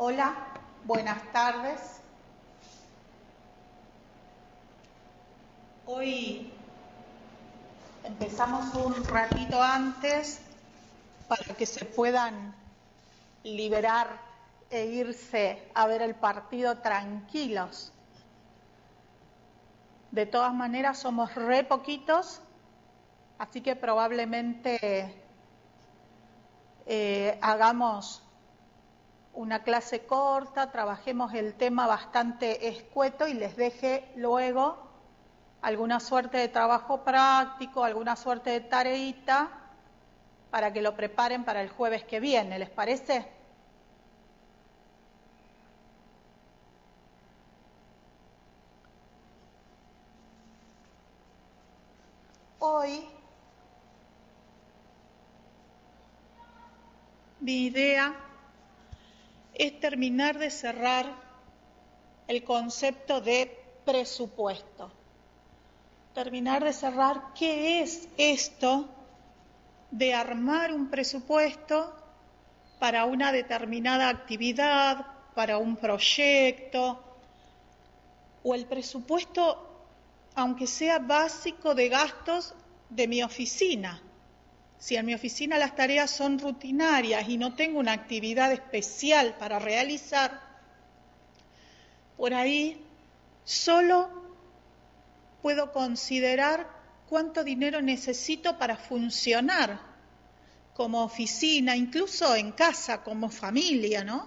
Hola, buenas tardes. Hoy empezamos un ratito antes para que se puedan liberar e irse a ver el partido tranquilos. De todas maneras somos re poquitos, así que probablemente hagamos una clase corta, trabajemos el tema bastante escueto y les deje luego alguna suerte de trabajo práctico, alguna suerte de tareita para que lo preparen para el jueves que viene, ¿les parece? Hoy mi idea es terminar de cerrar el concepto de presupuesto. Terminar de cerrar qué es esto de armar un presupuesto para una determinada actividad, para un proyecto, o el presupuesto, aunque sea básico, de gastos de mi oficina. Si en mi oficina las tareas son rutinarias y no tengo una actividad especial para realizar, por ahí solo puedo considerar cuánto dinero necesito para funcionar como oficina, incluso en casa, como familia, ¿no?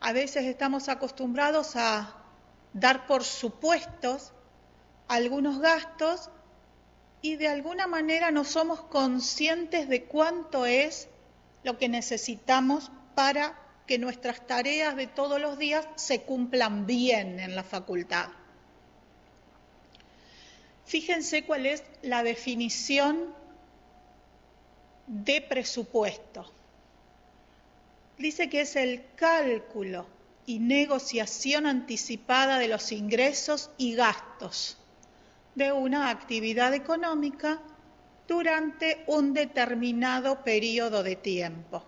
A veces estamos acostumbrados a dar por supuestos algunos gastos y de alguna manera no somos conscientes de cuánto es lo que necesitamos para que nuestras tareas de todos los días se cumplan bien en la facultad. Fíjense cuál es la definición de presupuesto. Dice que es el cálculo y negociación anticipada de los ingresos y gastos de una actividad económica durante un determinado periodo de tiempo.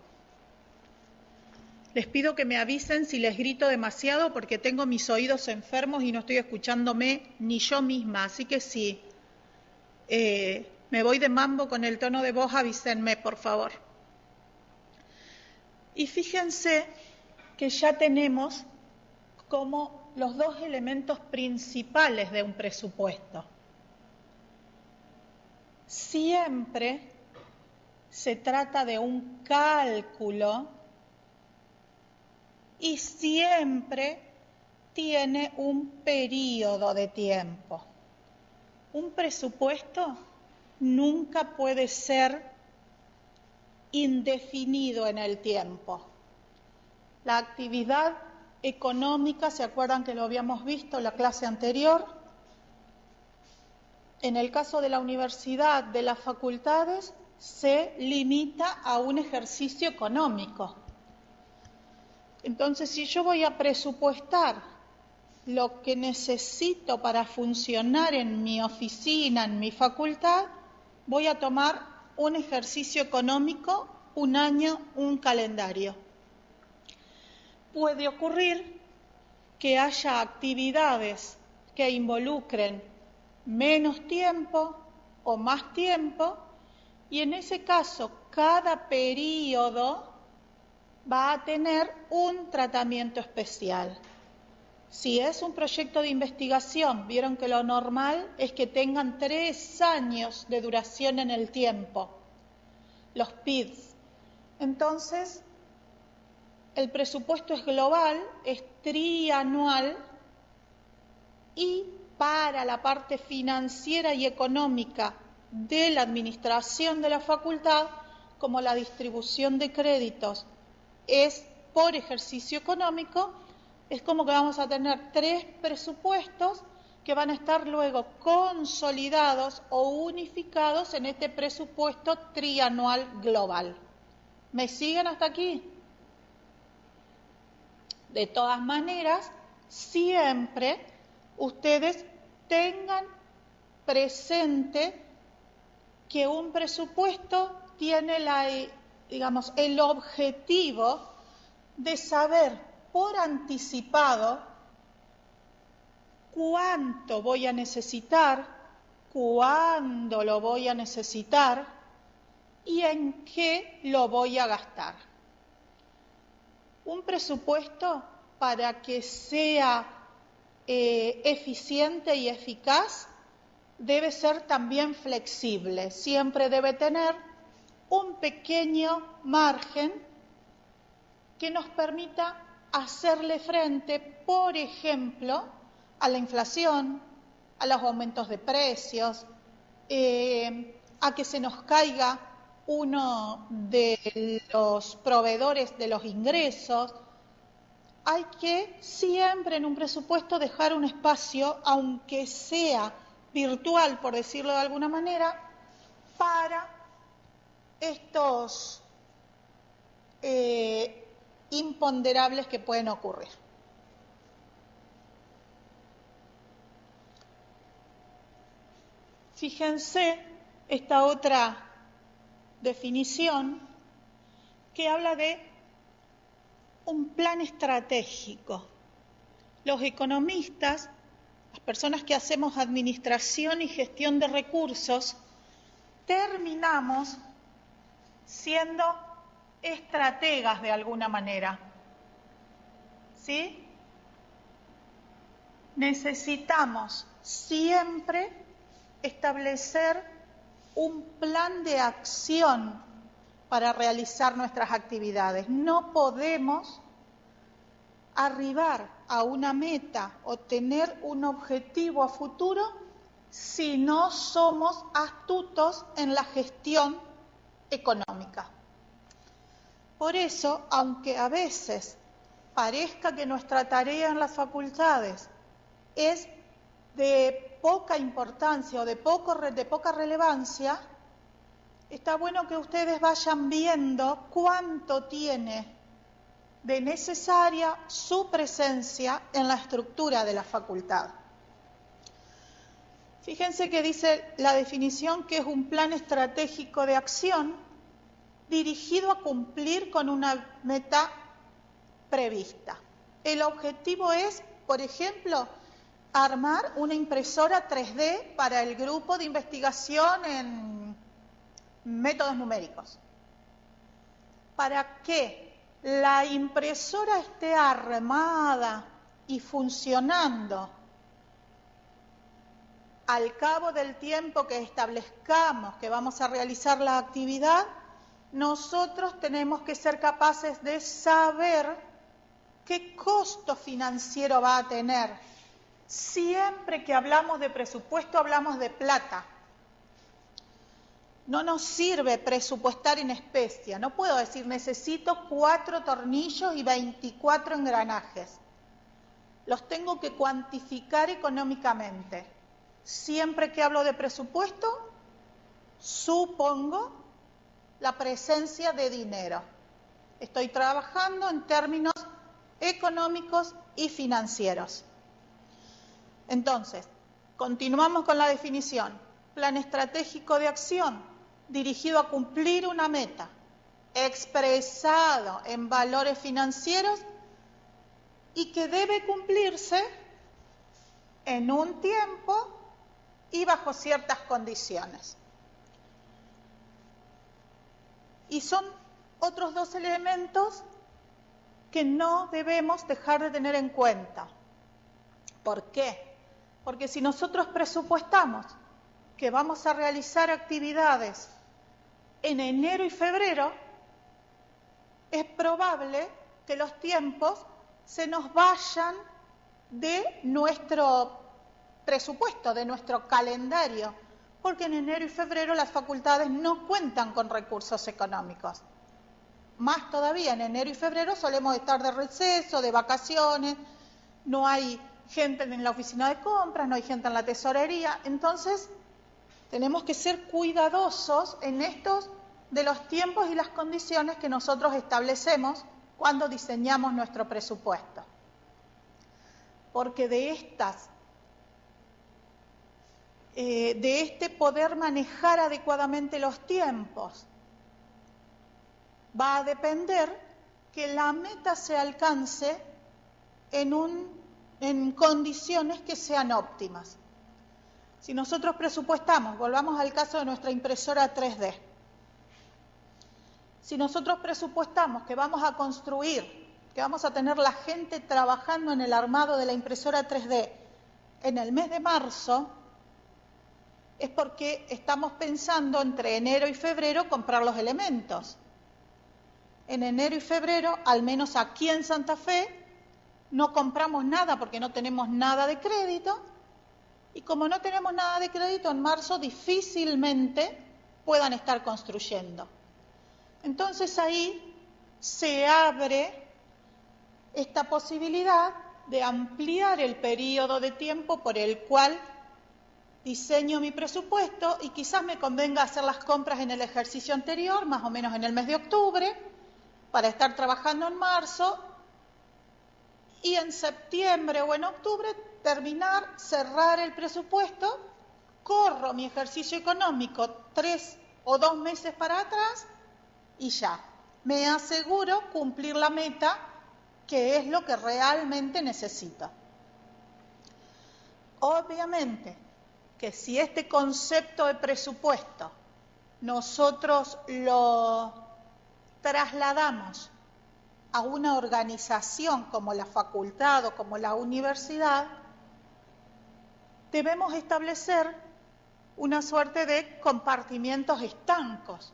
Les pido que me avisen si les grito demasiado porque tengo mis oídos enfermos y no estoy escuchándome ni yo misma, así que si me voy de mambo con el tono de voz, avísenme, por favor. Y fíjense que ya tenemos como los dos elementos principales de un presupuesto. Siempre se trata de un cálculo y siempre tiene un periodo de tiempo. Un presupuesto nunca puede ser indefinido en el tiempo. La actividad económica, ¿se acuerdan que lo habíamos visto en la clase anterior? En el caso de la universidad, de las facultades, se limita a un ejercicio económico. Entonces, si yo voy a presupuestar lo que necesito para funcionar en mi oficina, en mi facultad, voy a tomar un ejercicio económico, un año, un calendario. Puede ocurrir que haya actividades que involucren menos tiempo o más tiempo, y en ese caso cada periodo va a tener un tratamiento especial. Si es un proyecto de investigación, vieron que lo normal es que tengan 3 años de duración en el tiempo, los PIDs. Entonces, el presupuesto es global, es trianual, y para la parte financiera y económica de la administración de la facultad, como la distribución de créditos es por ejercicio económico, es como que vamos a tener 3 presupuestos que van a estar luego consolidados o unificados en este presupuesto trianual global. ¿Me siguen hasta aquí? De todas maneras, siempre ustedes tengan presente que un presupuesto tiene el objetivo de saber por anticipado cuánto voy a necesitar, cuándo lo voy a necesitar y en qué lo voy a gastar. Un presupuesto, para que sea eficiente y eficaz, debe ser también flexible. Siempre debe tener un pequeño margen que nos permita hacerle frente, por ejemplo, a la inflación, a los aumentos de precios, a que se nos caiga uno de los proveedores de los ingresos. Hay que siempre en un presupuesto dejar un espacio, aunque sea virtual, por decirlo de alguna manera, para estos imponderables que pueden ocurrir. Fíjense esta otra definición que habla de un plan estratégico. Los economistas, las personas que hacemos administración y gestión de recursos, terminamos siendo estrategas de alguna manera. ¿Sí? Necesitamos siempre establecer un plan de acción para realizar nuestras actividades. No podemos arribar a una meta o tener un objetivo a futuro si no somos astutos en la gestión económica. Por eso, aunque a veces parezca que nuestra tarea en las facultades es de poca importancia o de poca relevancia, está bueno que ustedes vayan viendo cuánto tiene de necesaria su presencia en la estructura de la facultad. Fíjense que dice la definición que es un plan estratégico de acción dirigido a cumplir con una meta prevista. El objetivo es, por ejemplo, armar una impresora 3D para el grupo de investigación en métodos numéricos. Para que la impresora esté armada y funcionando al cabo del tiempo que establezcamos que vamos a realizar la actividad, nosotros tenemos que ser capaces de saber qué costo financiero va a tener. Siempre que hablamos de presupuesto hablamos de plata. No nos sirve presupuestar en especie. No puedo decir necesito 4 tornillos y 24 engranajes. Los tengo que cuantificar económicamente. Siempre que hablo de presupuesto, supongo la presencia de dinero. Estoy trabajando en términos económicos y financieros. Entonces, continuamos con la definición. Plan estratégico de acción dirigido a cumplir una meta, expresado en valores financieros y que debe cumplirse en un tiempo y bajo ciertas condiciones. Y son otros 2 elementos que no debemos dejar de tener en cuenta. ¿Por qué? Porque si nosotros presupuestamos que vamos a realizar actividades en enero y febrero, es probable que los tiempos se nos vayan de nuestro presupuesto, de nuestro calendario, porque en enero y febrero las facultades no cuentan con recursos económicos. Más todavía, en enero y febrero solemos estar de receso, de vacaciones, no hay gente en la oficina de compras, no hay gente en la tesorería. Entonces, tenemos que ser cuidadosos en estos de los tiempos y las condiciones que nosotros establecemos cuando diseñamos nuestro presupuesto. Porque de este poder manejar adecuadamente los tiempos va a depender que la meta se alcance en condiciones que sean óptimas. Si nosotros presupuestamos, volvamos al caso de nuestra impresora 3D, si nosotros presupuestamos que vamos a construir, que vamos a tener la gente trabajando en el armado de la impresora 3D en el mes de marzo, es porque estamos pensando entre enero y febrero comprar los elementos. En enero y febrero, al menos aquí en Santa Fe, no compramos nada porque no tenemos nada de crédito, y como no tenemos nada de crédito, en marzo difícilmente puedan estar construyendo. Entonces ahí se abre esta posibilidad de ampliar el periodo de tiempo por el cual diseño mi presupuesto y quizás me convenga hacer las compras en el ejercicio anterior, más o menos en el mes de octubre, para estar trabajando en marzo y en septiembre o en octubre terminar, cerrar el presupuesto, corro mi ejercicio económico 3 o 2 meses para atrás y ya, me aseguro cumplir la meta que es lo que realmente necesito. Obviamente que si este concepto de presupuesto nosotros lo trasladamos a una organización como la facultad o como la universidad, debemos establecer una suerte de compartimientos estancos.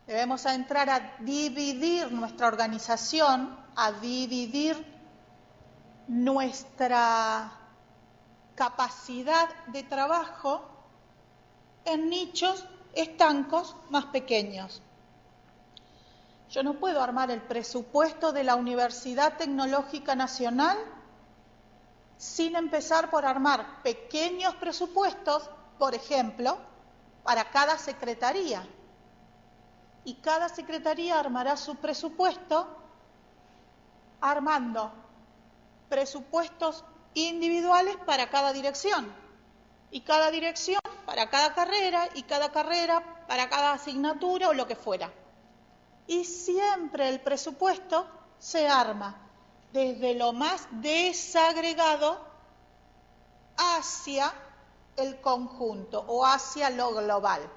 Debemos entrar a dividir nuestra organización, a dividir nuestra capacidad de trabajo en nichos estancos más pequeños. Yo no puedo armar el presupuesto de la Universidad Tecnológica Nacional sin empezar por armar pequeños presupuestos, por ejemplo, para cada secretaría. Y cada secretaría armará su presupuesto armando presupuestos individuales para cada dirección. Y cada dirección para cada carrera, y cada carrera para cada asignatura o lo que fuera. Y siempre el presupuesto se arma desde lo más desagregado hacia el conjunto o hacia lo global.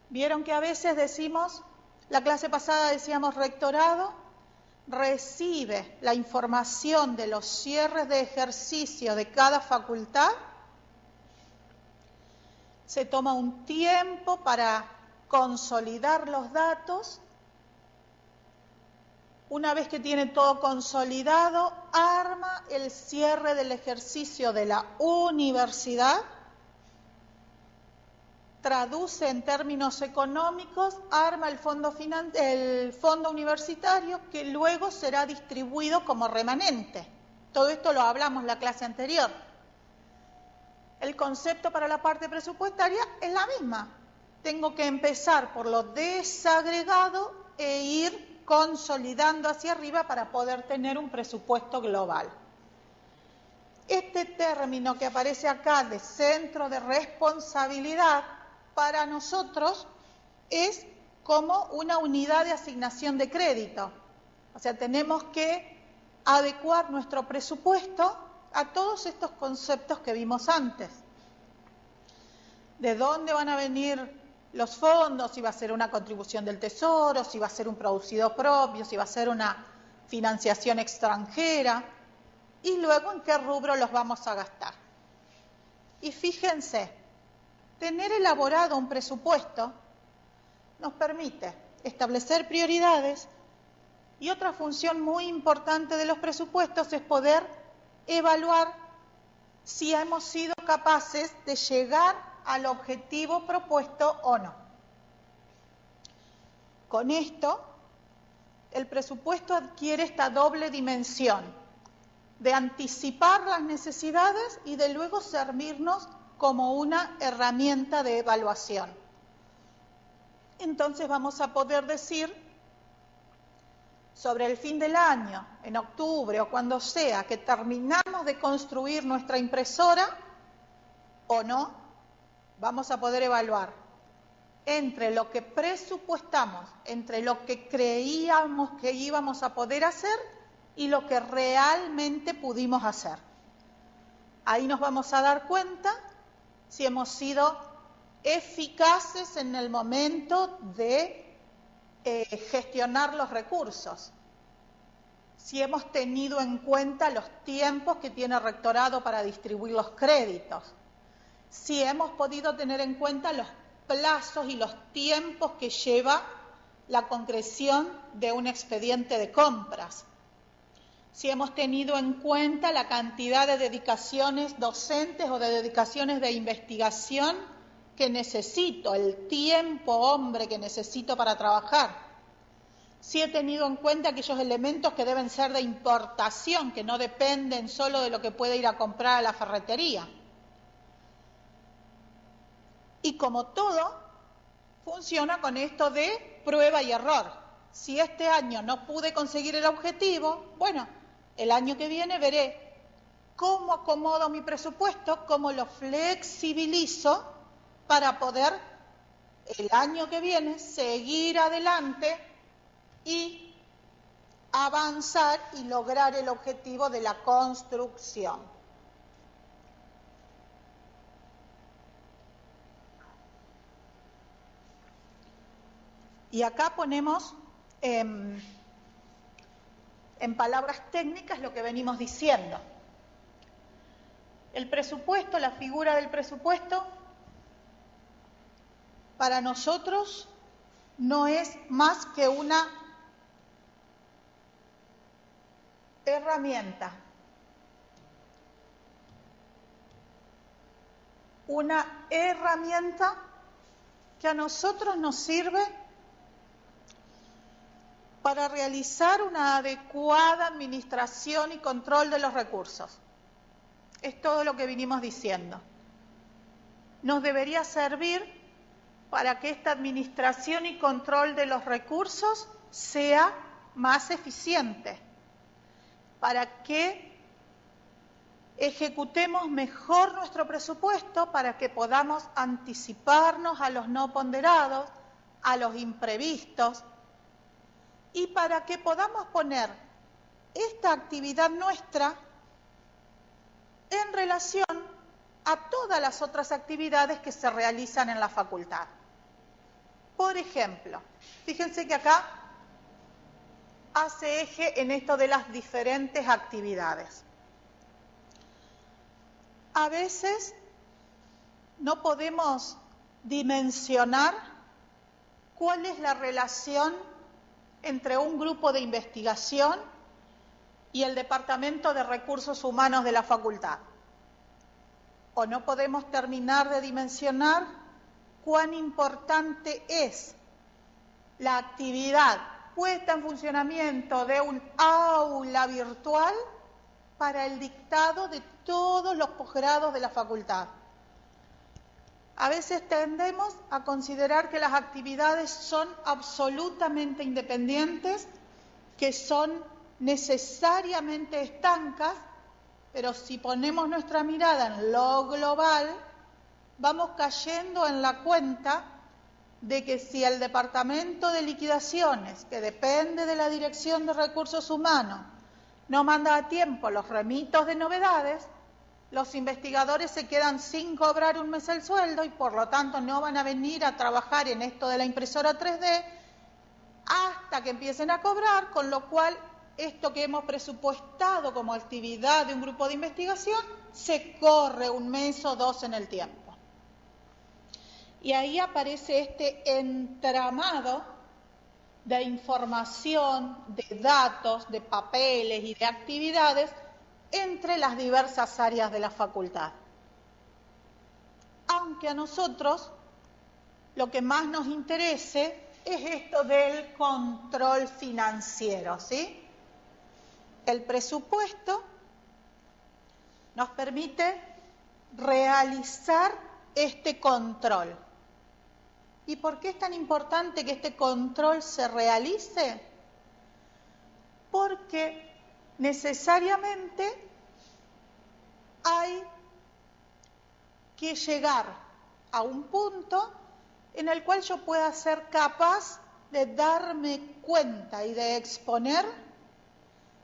Vieron que a veces decimos, la clase pasada decíamos rectorado, recibe la información de los cierres de ejercicio de cada facultad, se toma un tiempo para consolidar los datos. Una vez que tiene todo consolidado, arma el cierre del ejercicio de la universidad, traduce en términos económicos, arma el fondo universitario que luego será distribuido como remanente. Todo esto lo hablamos en la clase anterior. El concepto para la parte presupuestaria es la misma. Tengo que empezar por lo desagregado e ir consolidando hacia arriba para poder tener un presupuesto global. Este término que aparece acá de centro de responsabilidad para nosotros es como una unidad de asignación de crédito. O sea, tenemos que adecuar nuestro presupuesto a todos estos conceptos que vimos antes. ¿De dónde van a venir los fondos? Si va a ser una contribución del Tesoro, si va a ser un producido propio, si va a ser una financiación extranjera, y luego en qué rubro los vamos a gastar. Y fíjense, tener elaborado un presupuesto nos permite establecer prioridades y otra función muy importante de los presupuestos es poder evaluar si hemos sido capaces de llegar al objetivo propuesto o no. Con esto, el presupuesto adquiere esta doble dimensión de anticipar las necesidades y de luego servirnos como una herramienta de evaluación. Entonces vamos a poder decir, sobre el fin del año, en octubre o cuando sea, que terminamos de construir nuestra impresora o no, vamos a poder evaluar entre lo que presupuestamos, entre lo que creíamos que íbamos a poder hacer y lo que realmente pudimos hacer. Ahí nos vamos a dar cuenta si hemos sido eficaces en el momento de gestionar los recursos, si hemos tenido en cuenta los tiempos que tiene el rectorado para distribuir los créditos, si hemos podido tener en cuenta los plazos y los tiempos que lleva la concreción de un expediente de compras, si hemos tenido en cuenta la cantidad de dedicaciones docentes o de dedicaciones de investigación que necesito, el tiempo hombre que necesito para trabajar, si he tenido en cuenta aquellos elementos que deben ser de importación, que no dependen solo de lo que puede ir a comprar a la ferretería. Y como todo, funciona con esto de prueba y error. Si este año no pude conseguir el objetivo, bueno, el año que viene veré cómo acomodo mi presupuesto, cómo lo flexibilizo para poder el año que viene seguir adelante y avanzar y lograr el objetivo de la construcción. Y acá ponemos en palabras técnicas lo que venimos diciendo. El presupuesto, la figura del presupuesto, para nosotros no es más que una herramienta. Una herramienta que a nosotros nos sirve para realizar una adecuada administración y control de los recursos. Es todo lo que vinimos diciendo. Nos debería servir para que esta administración y control de los recursos sea más eficiente, para que ejecutemos mejor nuestro presupuesto, para que podamos anticiparnos a los no ponderados, a los imprevistos, y para que podamos poner esta actividad nuestra en relación a todas las otras actividades que se realizan en la facultad. Por ejemplo, fíjense que acá hace eje en esto de las diferentes actividades. A veces no podemos dimensionar cuál es la relación entre un grupo de investigación y el Departamento de Recursos Humanos de la facultad. O no podemos terminar de dimensionar cuán importante es la actividad puesta en funcionamiento de un aula virtual para el dictado de todos los posgrados de la facultad. A veces tendemos a considerar que las actividades son absolutamente independientes, que son necesariamente estancas, pero si ponemos nuestra mirada en lo global, vamos cayendo en la cuenta de que si el Departamento de Liquidaciones, que depende de la Dirección de Recursos Humanos, no manda a tiempo los remitos de novedades, los investigadores se quedan sin cobrar un mes el sueldo y por lo tanto no van a venir a trabajar en esto de la impresora 3D hasta que empiecen a cobrar, con lo cual esto que hemos presupuestado como actividad de un grupo de investigación se corre un mes o dos en el tiempo. Y ahí aparece este entramado de información, de datos, de papeles y de actividades entre las diversas áreas de la facultad. Aunque a nosotros lo que más nos interese es esto del control financiero, ¿sí? El presupuesto nos permite realizar este control. ¿Y por qué es tan importante que este control se realice? Porque necesariamente hay que llegar a un punto en el cual yo pueda ser capaz de darme cuenta y de exponer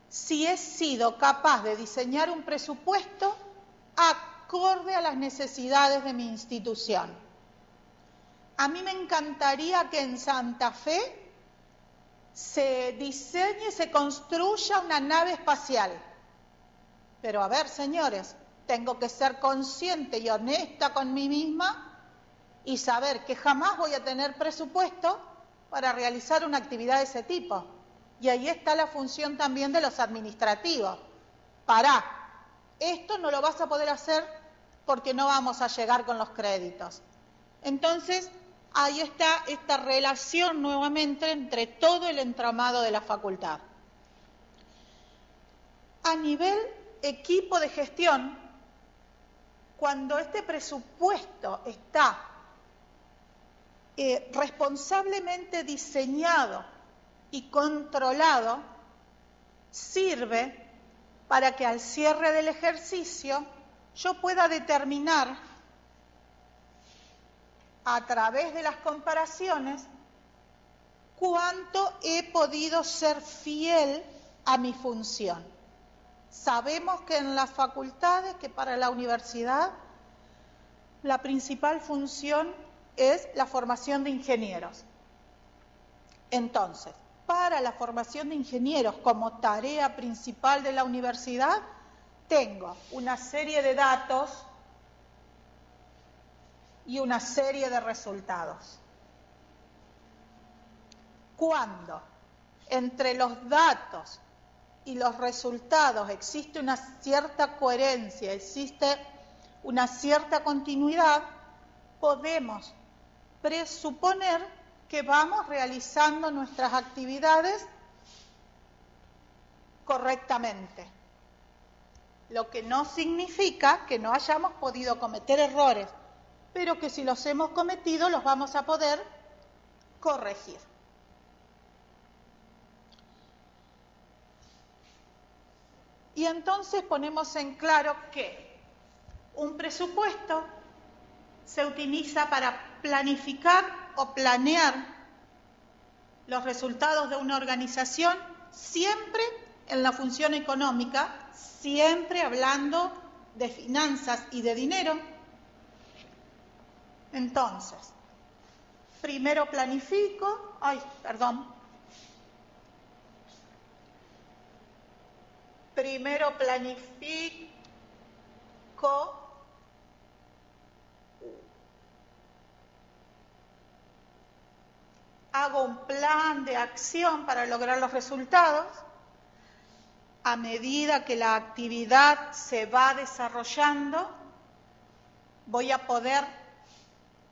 si he sido capaz de diseñar un presupuesto acorde a las necesidades de mi institución. A mí me encantaría que en Santa Fe se diseñe, se construya una nave espacial. Pero a ver, señores, tengo que ser consciente y honesta con mí misma y saber que jamás voy a tener presupuesto para realizar una actividad de ese tipo. Y ahí está la función también de los administrativos. Pará, esto no lo vas a poder hacer porque no vamos a llegar con los créditos. Entonces, ahí está esta relación nuevamente entre todo el entramado de la facultad. A nivel equipo de gestión, cuando este presupuesto está responsablemente diseñado y controlado, sirve para que al cierre del ejercicio yo pueda determinar a través de las comparaciones cuánto he podido ser fiel a mi función. Sabemos que en las facultades, que para la universidad, la principal función es la formación de ingenieros. Entonces, para la formación de ingenieros como tarea principal de la universidad, tengo una serie de datos y una serie de resultados. Cuando entre los datos y los resultados existe una cierta coherencia, existe una cierta continuidad, podemos presuponer que vamos realizando nuestras actividades correctamente. Lo que no significa que no hayamos podido cometer errores, pero que si los hemos cometido los vamos a poder corregir. Y entonces ponemos en claro que un presupuesto se utiliza para planificar o planear los resultados de una organización, siempre en la función económica, siempre hablando de finanzas y de dinero. Entonces, primero planifico, primero planifico hago un plan de acción para lograr los resultados. A medida que la actividad se va desarrollando, voy a poder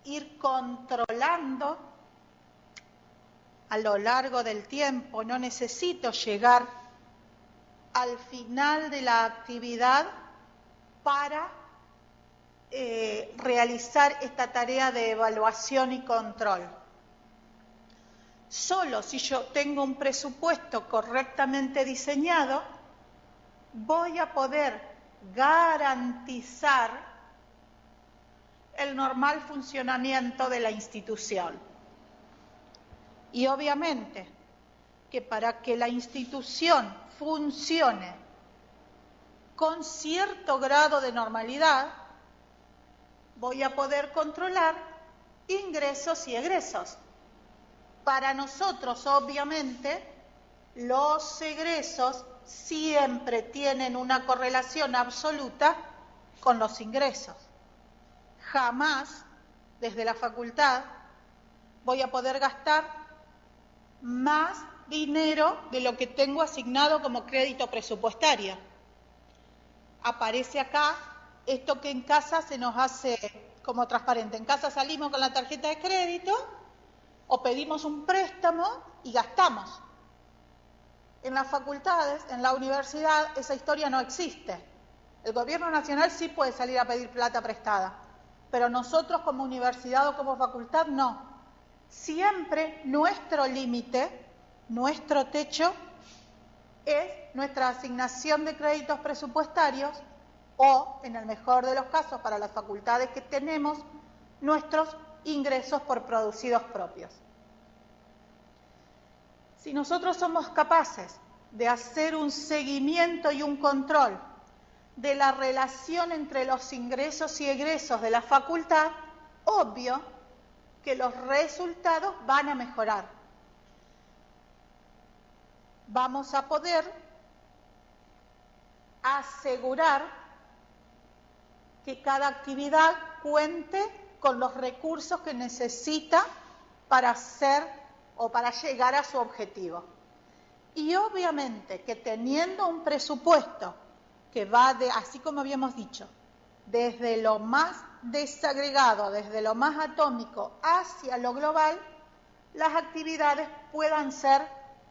ir controlando a lo largo del tiempo. No necesito llegar al final de la actividad para realizar esta tarea de evaluación y control. Solo si yo tengo un presupuesto correctamente diseñado, voy a poder garantizar el normal funcionamiento de la institución. Y obviamente que para que la institución funcione con cierto grado de normalidad, voy a poder controlar ingresos y egresos. Para nosotros, obviamente, los egresos siempre tienen una correlación absoluta con los ingresos. Jamás, desde la facultad, voy a poder gastar más dinero de lo que tengo asignado como crédito presupuestario. Aparece acá esto que en casa se nos hace como transparente. En casa salimos con la tarjeta de crédito o pedimos un préstamo y gastamos. En las facultades, en la universidad, esa historia no existe. El gobierno nacional sí puede salir a pedir plata prestada, pero nosotros como universidad o como facultad no. Siempre nuestro límite, nuestro techo, es nuestra asignación de créditos presupuestarios o, en el mejor de los casos, para las facultades que tenemos, nuestros ingresos por producidos propios. Si nosotros somos capaces de hacer un seguimiento y un control de la relación entre los ingresos y egresos de la facultad, obvio que los resultados van a mejorar. Vamos a poder asegurar que cada actividad cuente con los recursos que necesita para hacer o para llegar a su objetivo. Y obviamente que teniendo un presupuesto que va de, así como habíamos dicho, desde lo más desagregado, desde lo más atómico hacia lo global, las actividades puedan ser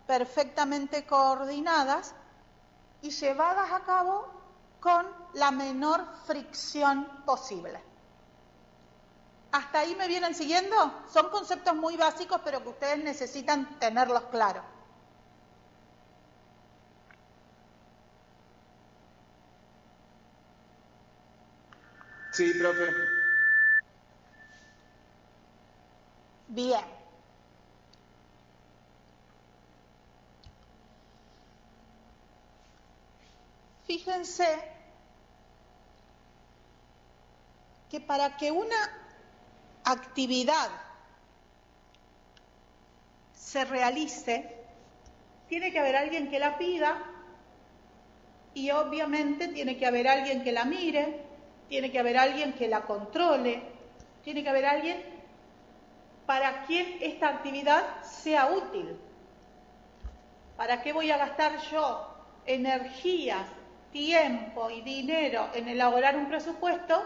perfectamente coordinadas y llevadas a cabo con la menor fricción posible. ¿Hasta ahí me vienen siguiendo? Son conceptos muy básicos, pero que ustedes necesitan tenerlos claros. Sí, profe. Bien. Fíjense que para que una actividad se realice, tiene que haber alguien que la pida y obviamente tiene que haber alguien que la mire, tiene que haber alguien que la controle, tiene que haber alguien para quien esta actividad sea útil. ¿Para qué voy a gastar yo energías, tiempo y dinero en elaborar un presupuesto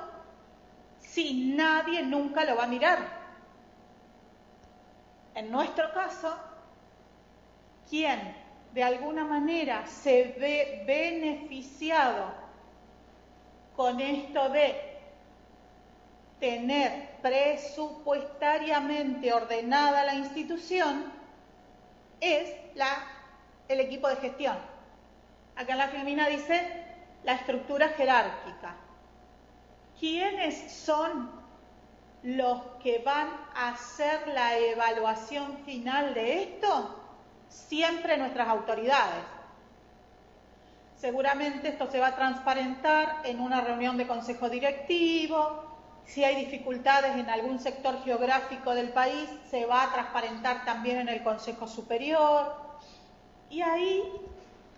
si nadie nunca lo va a mirar? En nuestro caso, quien de alguna manera se ve beneficiado con esto de tener presupuestariamente ordenada la institución es el equipo de gestión. Acá en la Filmina dice la estructura jerárquica. ¿Quiénes son los que van a hacer la evaluación final de esto? Siempre nuestras autoridades. Seguramente esto se va a transparentar en una reunión de consejo directivo. Si hay dificultades en algún sector geográfico del país, se va a transparentar también en el Consejo Superior. Y ahí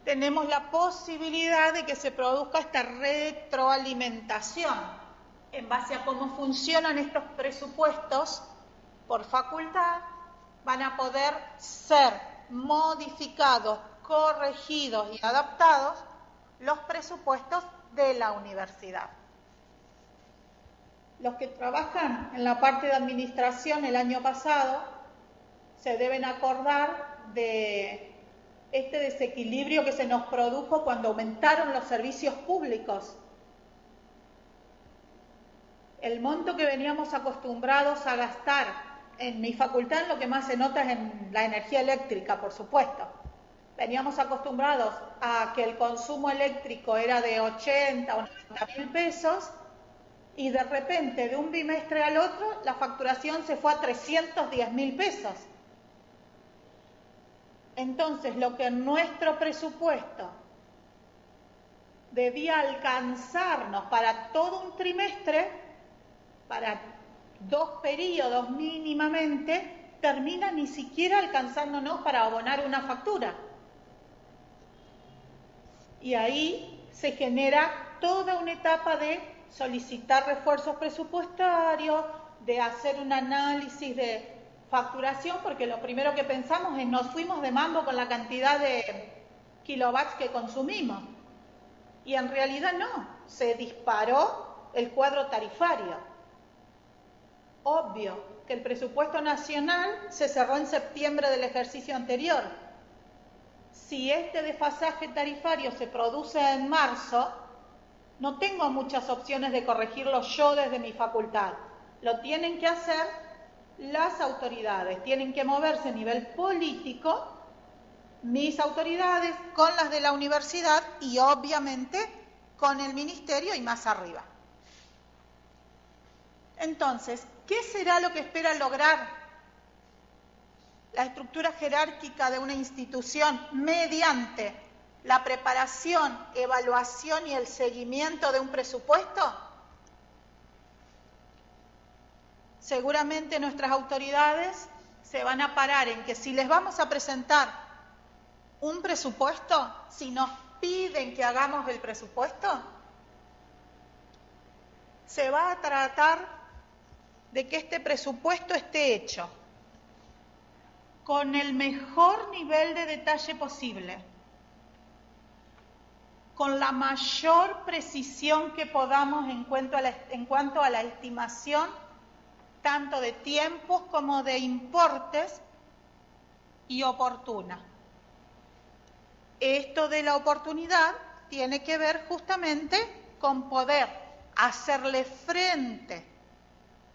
tenemos la posibilidad de que se produzca esta retroalimentación en base a cómo funcionan estos presupuestos por facultad. Van a poder ser modificados, corregidos y adaptados los presupuestos de la universidad. Los que trabajan en la parte de administración el año pasado se deben acordar de este desequilibrio que se nos produjo cuando aumentaron los servicios públicos. El monto que veníamos acostumbrados a gastar en mi facultad, lo que más se nota es en la energía eléctrica, por supuesto. Veníamos acostumbrados a que el consumo eléctrico era de 80 o 90 mil pesos y de repente, de un bimestre al otro, la facturación se fue a 310 mil pesos. Entonces, lo que en nuestro presupuesto debía alcanzarnos para todo un trimestre, para 2 periodos mínimamente, termina ni siquiera alcanzándonos para abonar una factura. Y ahí se genera toda una etapa de solicitar refuerzos presupuestarios, de hacer un análisis de facturación, porque lo primero que pensamos es nos fuimos de mambo con la cantidad de kilovatios que consumimos. Y en realidad no, se disparó el cuadro tarifario. Obvio que el presupuesto nacional se cerró en septiembre del ejercicio anterior. Si este desfasaje tarifario se produce en marzo, no tengo muchas opciones de corregirlo yo desde mi facultad. Lo tienen que hacer las autoridades, tienen que moverse a nivel político, mis autoridades con las de la universidad y obviamente con el ministerio y más arriba. Entonces, ¿qué será lo que espera lograr la estructura jerárquica de una institución mediante la preparación, evaluación y el seguimiento de un presupuesto? Seguramente nuestras autoridades se van a parar en que si les vamos a presentar un presupuesto, si nos piden que hagamos el presupuesto, se va a tratar de que este presupuesto esté hecho con el mejor nivel de detalle posible, con la mayor precisión que podamos en cuanto a la estimación tanto de tiempos como de importes, y oportuna. Esto de la oportunidad tiene que ver justamente con poder hacerle frente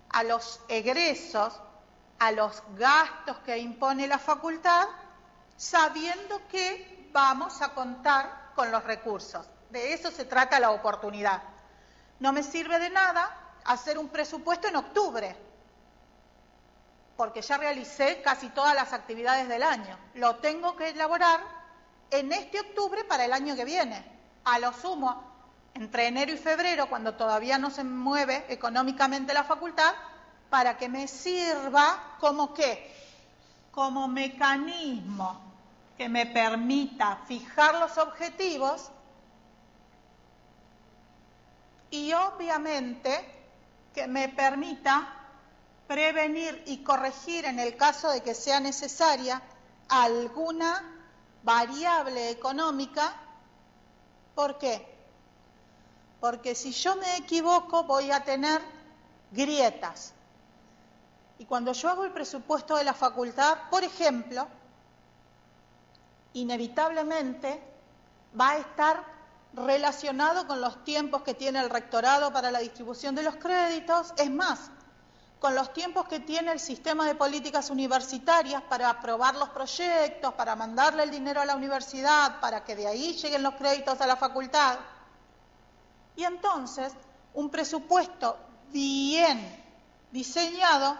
a los egresos, a los gastos que impone la facultad, sabiendo que vamos a contar con los recursos. De eso se trata la oportunidad. No me sirve de nada hacer un presupuesto en octubre, porque ya realicé casi todas las actividades del año. Lo tengo que elaborar en este octubre para el año que viene. A lo sumo, entre enero y febrero, cuando todavía no se mueve económicamente la facultad, para que me sirva como ¿qué? Como mecanismo que me permita fijar los objetivos y obviamente que me permita prevenir y corregir en el caso de que sea necesaria alguna variable económica. ¿Por qué? Porque si yo me equivoco voy a tener grietas. Y cuando yo hago el presupuesto de la facultad, por ejemplo, inevitablemente va a estar relacionado con los tiempos que tiene el rectorado para la distribución de los créditos, es más, con los tiempos que tiene el sistema de políticas universitarias para aprobar los proyectos, para mandarle el dinero a la universidad, para que de ahí lleguen los créditos a la facultad. Y entonces, un presupuesto bien diseñado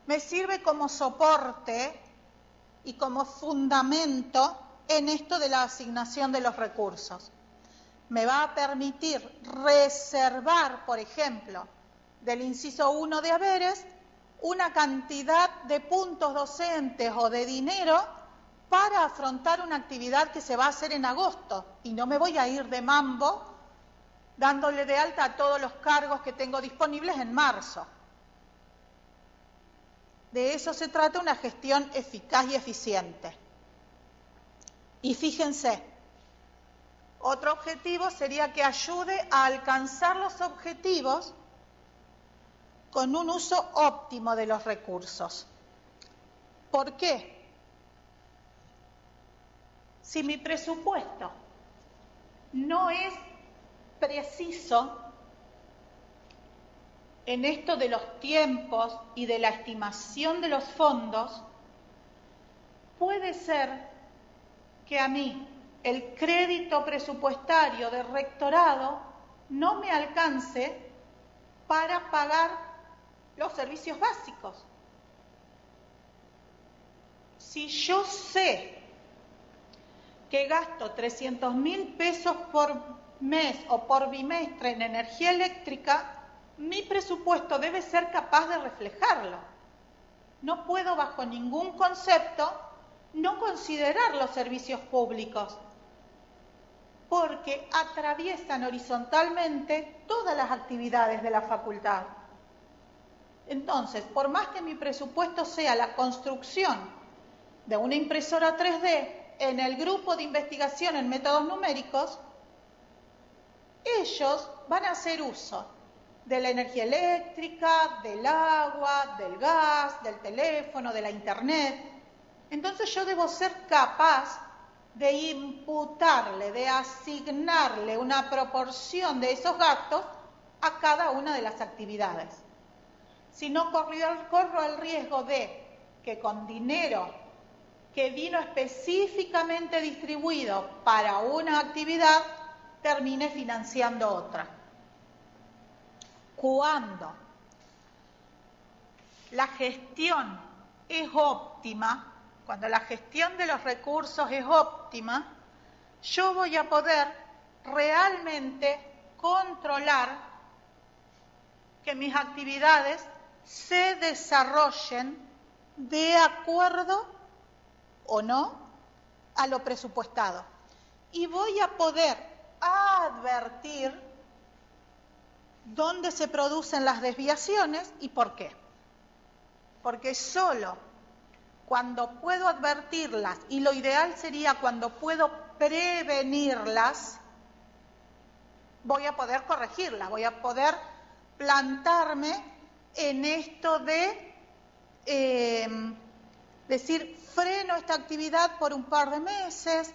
me sirve como soporte y como fundamento en esto de la asignación de los recursos. Me va a permitir reservar, por ejemplo, del inciso 1 de haberes, una cantidad de puntos docentes o de dinero para afrontar una actividad que se va a hacer en agosto. Y no me voy a ir de mambo dándole de alta a todos los cargos que tengo disponibles en marzo. De eso se trata una gestión eficaz y eficiente. Y fíjense, otro objetivo sería que ayude a alcanzar los objetivos con un uso óptimo de los recursos. ¿Por qué? Si mi presupuesto no es preciso en esto de los tiempos y de la estimación de los fondos, puede ser que a mí el crédito presupuestario del rectorado no me alcance para pagar los servicios básicos. Si yo sé que gasto 300.000 pesos por mes o por bimestre en energía eléctrica, mi presupuesto debe ser capaz de reflejarlo. No puedo bajo ningún concepto no considerar los servicios públicos, porque atraviesan horizontalmente todas las actividades de la facultad. Entonces, por más que mi presupuesto sea la construcción de una impresora 3D en el grupo de investigación en métodos numéricos, ellos van a hacer uso de la energía eléctrica, del agua, del gas, del teléfono, de la internet. Entonces yo debo ser capaz de imputarle, de asignarle una proporción de esos gastos a cada una de las actividades. Si no, corro el riesgo de que con dinero que vino específicamente distribuido para una actividad, termine financiando otra. Cuando la gestión es óptima, cuando la gestión de los recursos es óptima, yo voy a poder realmente controlar que mis actividades se desarrollen de acuerdo o no a lo presupuestado. Y voy a poder advertir dónde se producen las desviaciones y por qué. Porque solo cuando puedo advertirlas, y lo ideal sería cuando puedo prevenirlas, voy a poder corregirlas, voy a poder plantarme en esto de decir, freno esta actividad por un par de meses,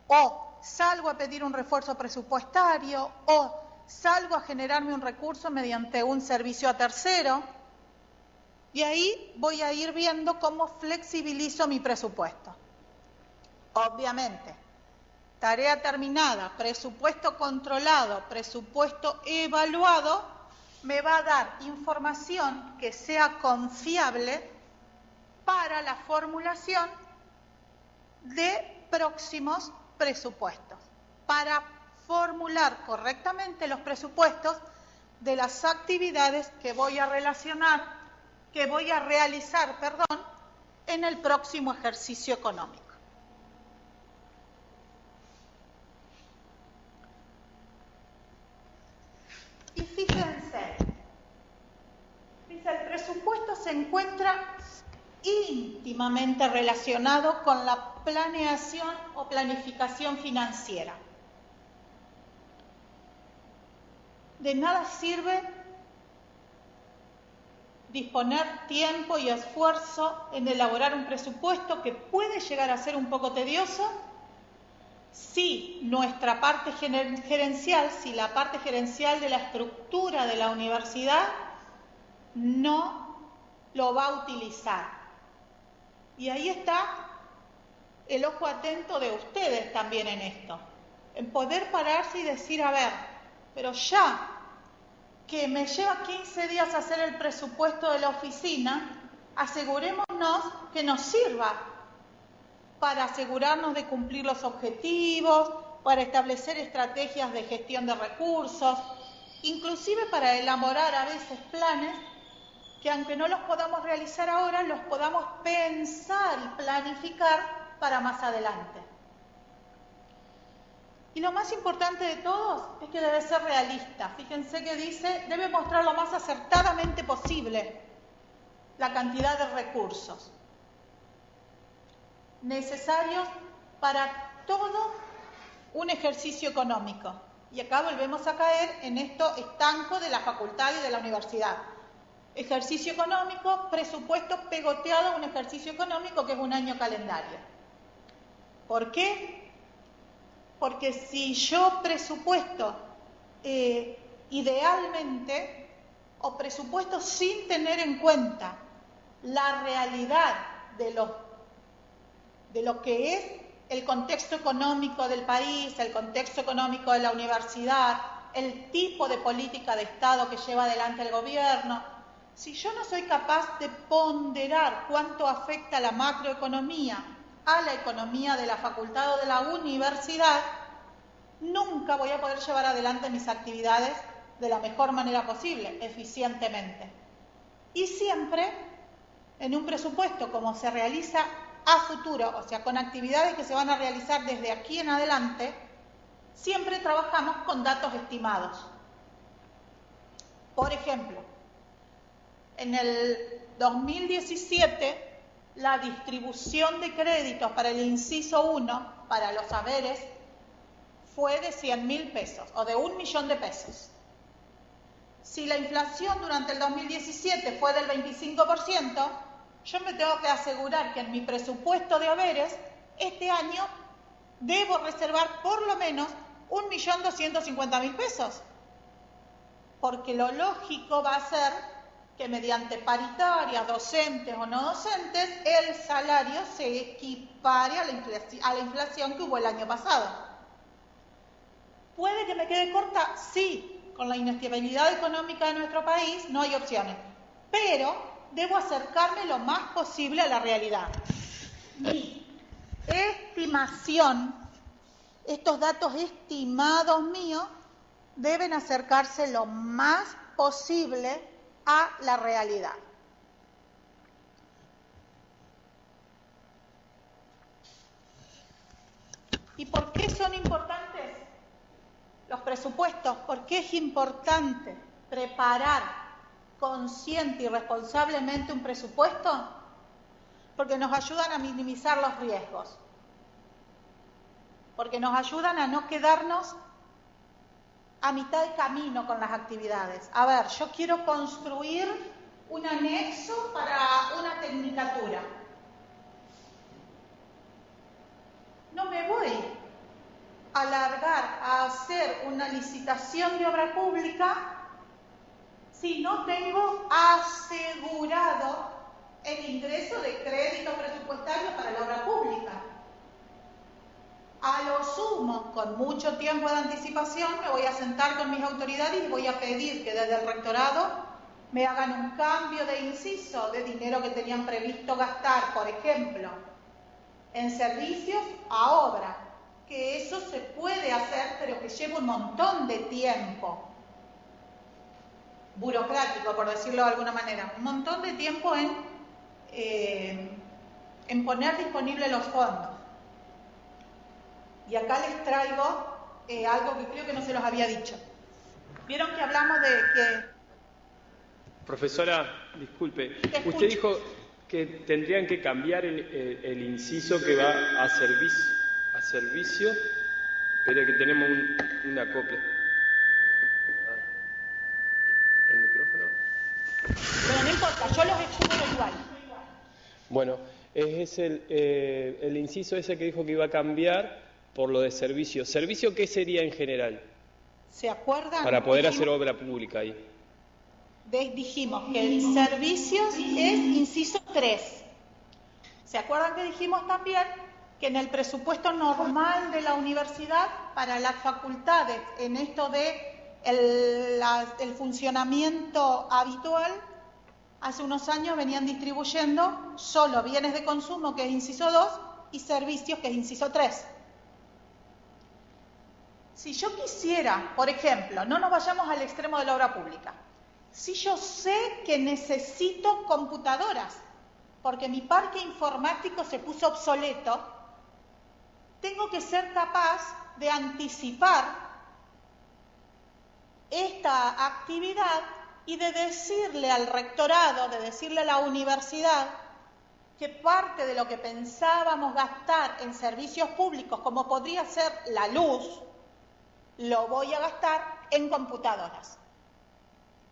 o salgo a pedir un refuerzo presupuestario, o salgo a generarme un recurso mediante un servicio a tercero, y ahí voy a ir viendo cómo flexibilizo mi presupuesto. Obviamente, tarea terminada, presupuesto controlado, presupuesto evaluado, me va a dar información que sea confiable para la formulación de próximos presupuestos, para formular correctamente los presupuestos de las actividades que voy a realizar en el próximo ejercicio económico. Y fíjense, el presupuesto se encuentra íntimamente relacionado con la planeación o planificación financiera. De nada sirve disponer tiempo y esfuerzo en elaborar un presupuesto que puede llegar a ser un poco tedioso si nuestra parte gerencial, si la parte gerencial de la estructura de la universidad no lo va a utilizar. Y ahí está el ojo atento de ustedes también en esto, en poder pararse y decir, a ver, pero ya que me lleva 15 días hacer el presupuesto de la oficina, asegurémonos que nos sirva para asegurarnos de cumplir los objetivos, para establecer estrategias de gestión de recursos, inclusive para elaborar a veces planes que aunque no los podamos realizar ahora, los podamos pensar y planificar para más adelante. Y lo más importante de todos es que debe ser realista. Fíjense que dice, debe mostrar lo más acertadamente posible la cantidad de recursos necesarios para todo un ejercicio económico. Y acá volvemos a caer en esto estanco de la facultad y de la universidad. Ejercicio económico, presupuesto pegoteado a un ejercicio económico que es un año calendario. ¿Por qué? Porque si yo presupuesto idealmente o presupuesto sin tener en cuenta la realidad de lo que es el contexto económico del país, el contexto económico de la universidad, el tipo de política de Estado que lleva adelante el gobierno, si yo no soy capaz de ponderar cuánto afecta la macroeconomía a la economía de la facultad o de la universidad, nunca voy a poder llevar adelante mis actividades de la mejor manera posible, eficientemente. Y siempre, en un presupuesto como se realiza a futuro, o sea, con actividades que se van a realizar desde aquí en adelante, siempre trabajamos con datos estimados. Por ejemplo, en el 2017, la distribución de créditos para el inciso 1, para los haberes, fue de 100.000 pesos o de 1 millón de pesos. Si la inflación durante el 2017 fue del 25%, yo me tengo que asegurar que en mi presupuesto de haberes, este año debo reservar por lo menos 1.250.000 pesos. Porque lo lógico va a ser que mediante paritarias, docentes o no docentes, el salario se equipare a la inflación que hubo el año pasado. ¿Puede que me quede corta? Sí, con la inestabilidad económica de nuestro país no hay opciones. Pero debo acercarme lo más posible a la realidad. Mi estimación, estos datos estimados míos, deben acercarse lo más posible a la realidad. ¿Y por qué son importantes los presupuestos? ¿Por qué es importante preparar consciente y responsablemente un presupuesto? Porque nos ayudan a minimizar los riesgos, porque nos ayudan a no quedarnos a mitad de camino con las actividades. A ver, yo quiero construir un anexo para una tecnicatura. No me voy a largar a hacer una licitación de obra pública si no tengo asegurado el ingreso de crédito presupuestario para la obra pública. A lo sumo, con mucho tiempo de anticipación, me voy a sentar con mis autoridades y voy a pedir que desde el rectorado me hagan un cambio de inciso de dinero que tenían previsto gastar, por ejemplo, en servicios a obra, que eso se puede hacer, pero que lleva un montón de tiempo burocrático, por decirlo de alguna manera, un montón de tiempo en poner disponibles los fondos. Y acá les traigo algo que creo que no se los había dicho. ¿Vieron que hablamos de que... Profesora, disculpe, usted dijo que tendrían que cambiar el inciso que va a servicio. Espere que tenemos una copia. ¿El micrófono? Pero no importa, yo los escucho igual. Bueno, es el inciso ese que dijo que iba a cambiar por lo de servicio. ¿Servicio qué sería en general? ¿Se acuerdan? Para poder hacer obra pública ahí. Dijimos que el servicio es inciso 3. ¿Se acuerdan que dijimos también que en el presupuesto normal de la universidad, para las facultades, en esto de el funcionamiento habitual, hace unos años venían distribuyendo solo bienes de consumo, que es inciso 2, y servicios, que es inciso 3. Si yo quisiera, por ejemplo, no nos vayamos al extremo de la obra pública, si yo sé que necesito computadoras, porque mi parque informático se puso obsoleto, tengo que ser capaz de anticipar esta actividad y de decirle al rectorado, de decirle a la universidad, que parte de lo que pensábamos gastar en servicios públicos, como podría ser la luz, lo voy a gastar en computadoras.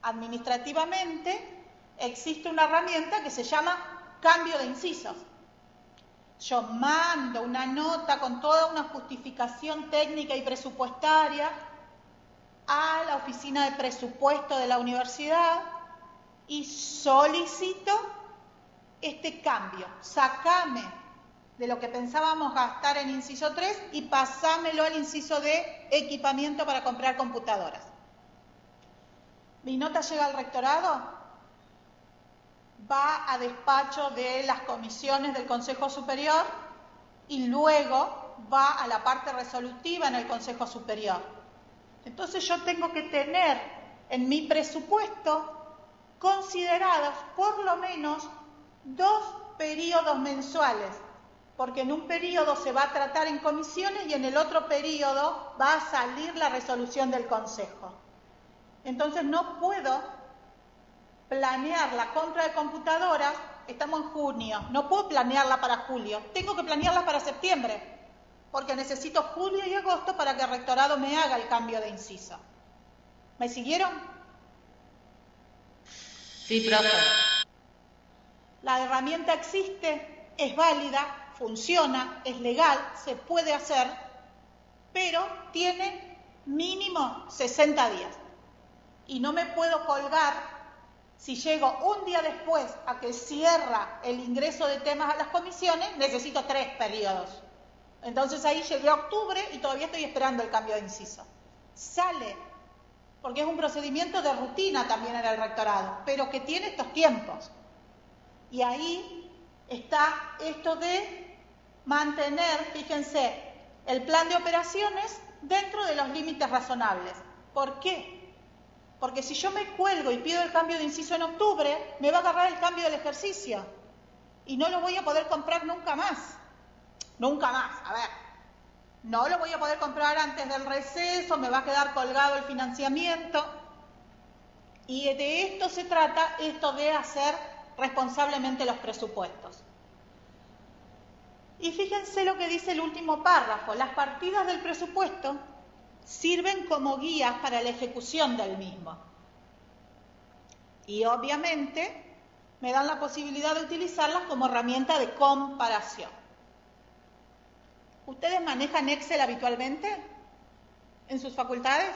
Administrativamente existe una herramienta que se llama cambio de incisos. Yo mando una nota con toda una justificación técnica y presupuestaria a la oficina de presupuesto de la universidad y solicito este cambio. Sacame de lo que pensábamos gastar en inciso 3 y pasámelo al inciso de equipamiento para comprar computadoras. Mi nota llega al rectorado, va a despacho de las comisiones del Consejo Superior y luego va a la parte resolutiva en el Consejo Superior. Entonces yo tengo que tener en mi presupuesto considerados por lo menos 2 periodos mensuales, porque en un periodo se va a tratar en comisiones y en el otro periodo va a salir la resolución del Consejo. Entonces no puedo planear la compra de computadoras, estamos en junio, no puedo planearla para julio, tengo que planearla para septiembre, porque necesito julio y agosto para que el rectorado me haga el cambio de inciso. ¿Me siguieron? Sí, profe. La herramienta existe, es válida, funciona, es legal, se puede hacer, pero tiene mínimo 60 días. Y no me puedo colgar si llego un día después a que cierra el ingreso de temas a las comisiones, necesito 3 periodos. Entonces ahí llegué a octubre y todavía estoy esperando el cambio de inciso. Sale, porque es un procedimiento de rutina también en el rectorado, pero que tiene estos tiempos. Y ahí está esto de mantener, fíjense, el plan de operaciones dentro de los límites razonables. ¿Por qué? Porque si yo me cuelgo y pido el cambio de inciso en octubre, me va a agarrar el cambio del ejercicio y no lo voy a poder comprar nunca más. Nunca más, a ver. No lo voy a poder comprar antes del receso, me va a quedar colgado el financiamiento. Y de esto se trata, esto de hacer responsablemente los presupuestos. Y fíjense lo que dice el último párrafo. Las partidas del presupuesto sirven como guías para la ejecución del mismo. Y obviamente me dan la posibilidad de utilizarlas como herramienta de comparación. ¿Ustedes manejan Excel habitualmente en sus facultades?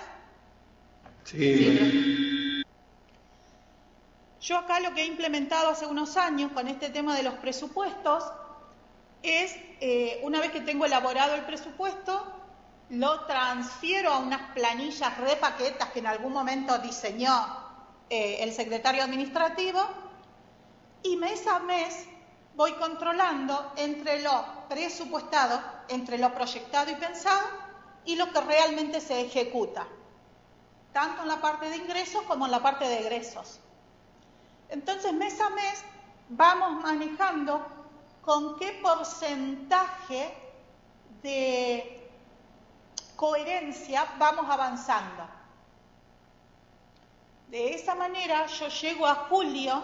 Sí. Yo acá lo que he implementado hace unos años con este tema de los presupuestos es, una vez que tengo elaborado el presupuesto, lo transfiero a unas planillas repaquetas que en algún momento diseñó el secretario administrativo, y mes a mes voy controlando entre lo presupuestado, entre lo proyectado y pensado, y lo que realmente se ejecuta, tanto en la parte de ingresos como en la parte de egresos. Entonces, mes a mes vamos manejando con qué porcentaje de coherencia vamos avanzando. De esa manera yo llego a julio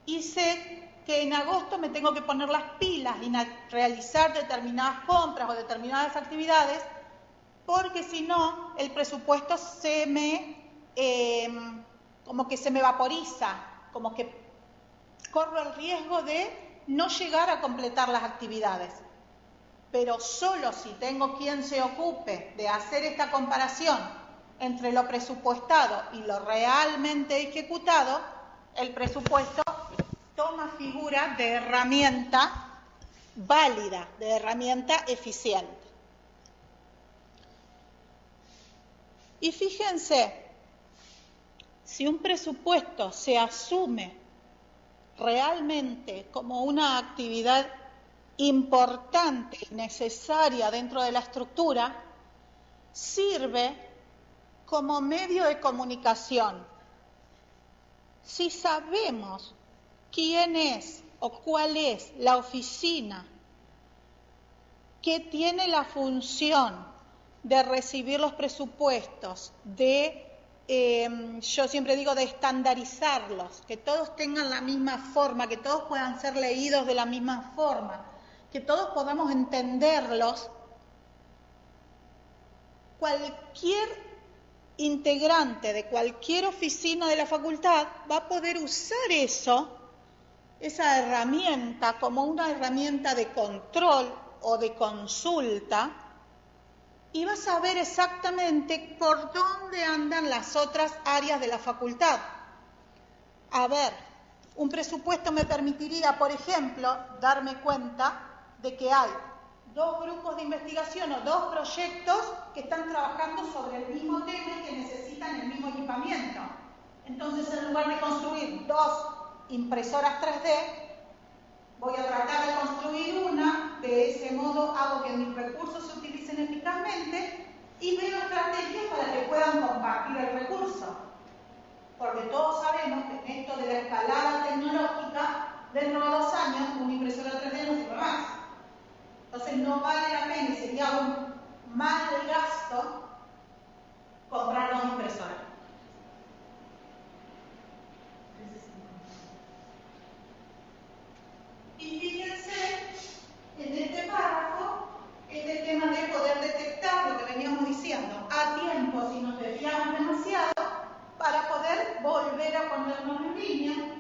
y sé que en agosto me tengo que poner las pilas y realizar determinadas compras o determinadas actividades, porque si no el presupuesto como que se me vaporiza, como que corro el riesgo de no llegar a completar las actividades. Pero solo si tengo quien se ocupe de hacer esta comparación entre lo presupuestado y lo realmente ejecutado, el presupuesto toma figura de herramienta válida, de herramienta eficiente. Y fíjense, si un presupuesto se asume realmente como una actividad importante y necesaria dentro de la estructura, sirve como medio de comunicación. Si sabemos quién es o cuál es la oficina que tiene la función de recibir los presupuestos, yo siempre digo de estandarizarlos, que todos tengan la misma forma, que todos puedan ser leídos de la misma forma, que todos podamos entenderlos, cualquier integrante de cualquier oficina de la facultad va a poder usar esa herramienta como una herramienta de control o de consulta, y va a saber exactamente por dónde andan las otras áreas de la facultad. A ver, un presupuesto me permitiría, por ejemplo, darme cuenta de que hay 2 grupos de investigación o 2 proyectos que están trabajando sobre el mismo tema y que necesitan el mismo equipamiento. Entonces, en lugar de construir 2 impresoras 3D, voy a tratar de construir una, de ese modo hago que mis recursos se utilicen eficazmente y veo estrategias para que puedan compartir el recurso. Porque todos sabemos que en esto de la escalada tecnológica, dentro de 2 años, una impresora 3D no sirve más. Entonces no vale la pena y sería un mal gasto comprar 2 impresoras. Y fíjense, en este párrafo, este tema de poder detectar lo que veníamos diciendo a tiempo si nos desviamos demasiado, para poder volver a ponernos en línea.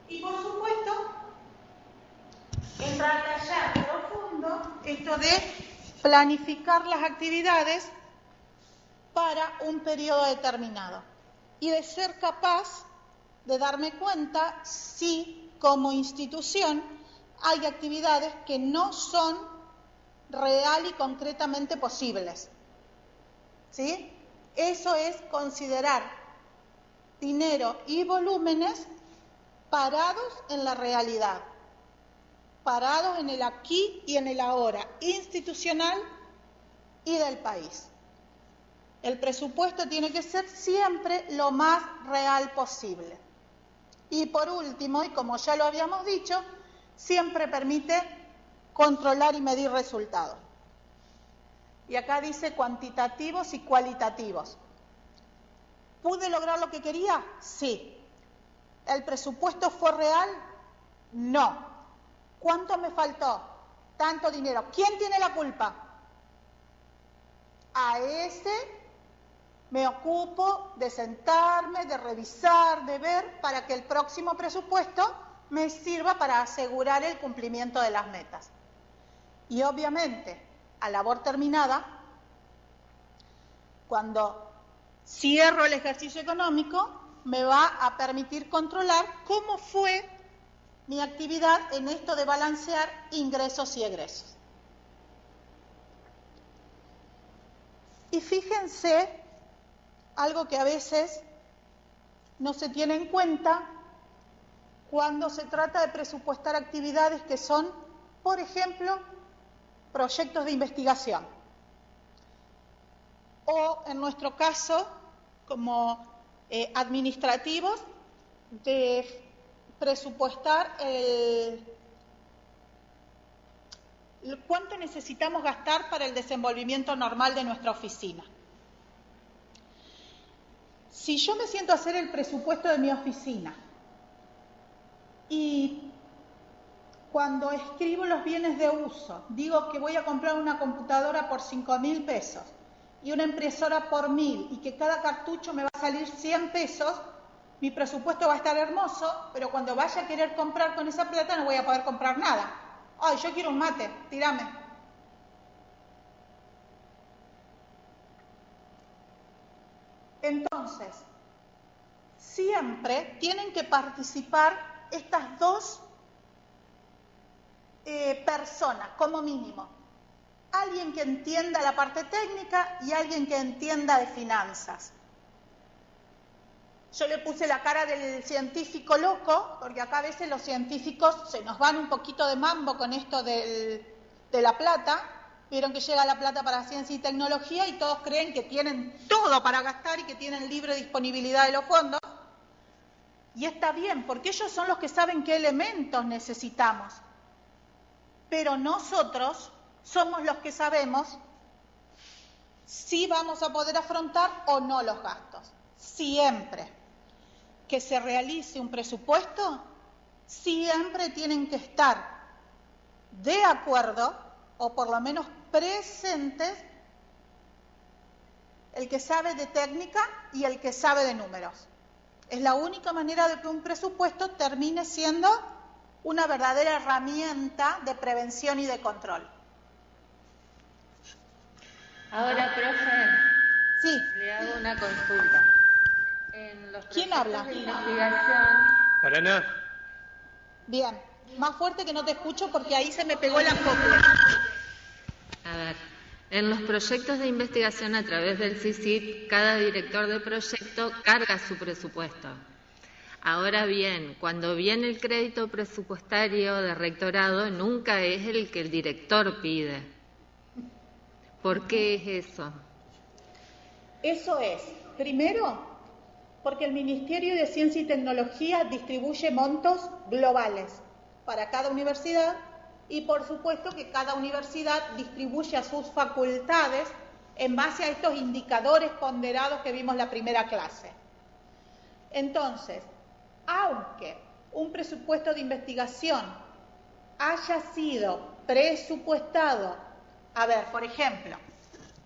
Y por supuesto, entrar allá profundo, esto de planificar las actividades para un periodo determinado y de ser capaz de darme cuenta si como institución hay actividades que no son real y concretamente posibles. ¿Sí? Eso es considerar dinero y volúmenes parados en la realidad, parados en el aquí y en el ahora, institucional y del país. El presupuesto tiene que ser siempre lo más real posible. Y por último, y como ya lo habíamos dicho, siempre permite controlar y medir resultados. Y acá dice cuantitativos y cualitativos. ¿Pude lograr lo que quería? Sí. ¿El presupuesto fue real? No. ¿Cuánto me faltó? Tanto dinero. ¿Quién tiene la culpa? A ese me ocupo de sentarme, de revisar, de ver, para que el próximo presupuesto me sirva para asegurar el cumplimiento de las metas. Y obviamente, a labor terminada, cuando cierro el ejercicio económico, me va a permitir controlar cómo fue mi actividad en esto de balancear ingresos y egresos. Y fíjense algo que a veces no se tiene en cuenta cuando se trata de presupuestar actividades que son, por ejemplo, proyectos de investigación. O, en nuestro caso, como administrativos, de presupuestar cuánto necesitamos gastar para el desenvolvimiento normal de nuestra oficina. Si yo me siento a hacer el presupuesto de mi oficina y cuando escribo los bienes de uso, digo que voy a comprar una computadora por 5.000 pesos y una impresora por 1.000 y que cada cartucho me va a salir 100 pesos, mi presupuesto va a estar hermoso, pero cuando vaya a querer comprar con esa plata no voy a poder comprar nada. Ay, yo quiero un mate, tirame. Entonces, siempre tienen que participar estas dos personas, como mínimo. Alguien que entienda la parte técnica y alguien que entienda de finanzas. Yo le puse la cara del científico loco, porque acá a veces los científicos se nos van un poquito de mambo con esto de la plata. Vieron que llega la plata para ciencia y tecnología y todos creen que tienen todo para gastar y que tienen libre disponibilidad de los fondos. Y está bien, porque ellos son los que saben qué elementos necesitamos. Pero nosotros somos los que sabemos si vamos a poder afrontar o no los gastos. Siempre que se realice un presupuesto, siempre tienen que estar de acuerdo, o por lo menos presentes, el que sabe de técnica y el que sabe de números. Es la única manera de que un presupuesto termine siendo una verdadera herramienta de prevención y de control. Ahora, profe, sí, le hago una consulta. En los ¿quién habla? De investigación... Paraná. Bien, más fuerte que no te escucho porque ahí se me pegó la copla. A ver, en los proyectos de investigación a través del CICIT, cada director de proyecto carga su presupuesto. Ahora bien, cuando viene el crédito presupuestario de rectorado, nunca es el que el director pide. ¿Por qué es eso? Eso es, primero, porque el Ministerio de Ciencia y Tecnología distribuye montos globales para cada universidad y por supuesto que cada universidad distribuye a sus facultades en base a estos indicadores ponderados que vimos la primera clase. Entonces, aunque un presupuesto de investigación haya sido presupuestado, a ver, por ejemplo,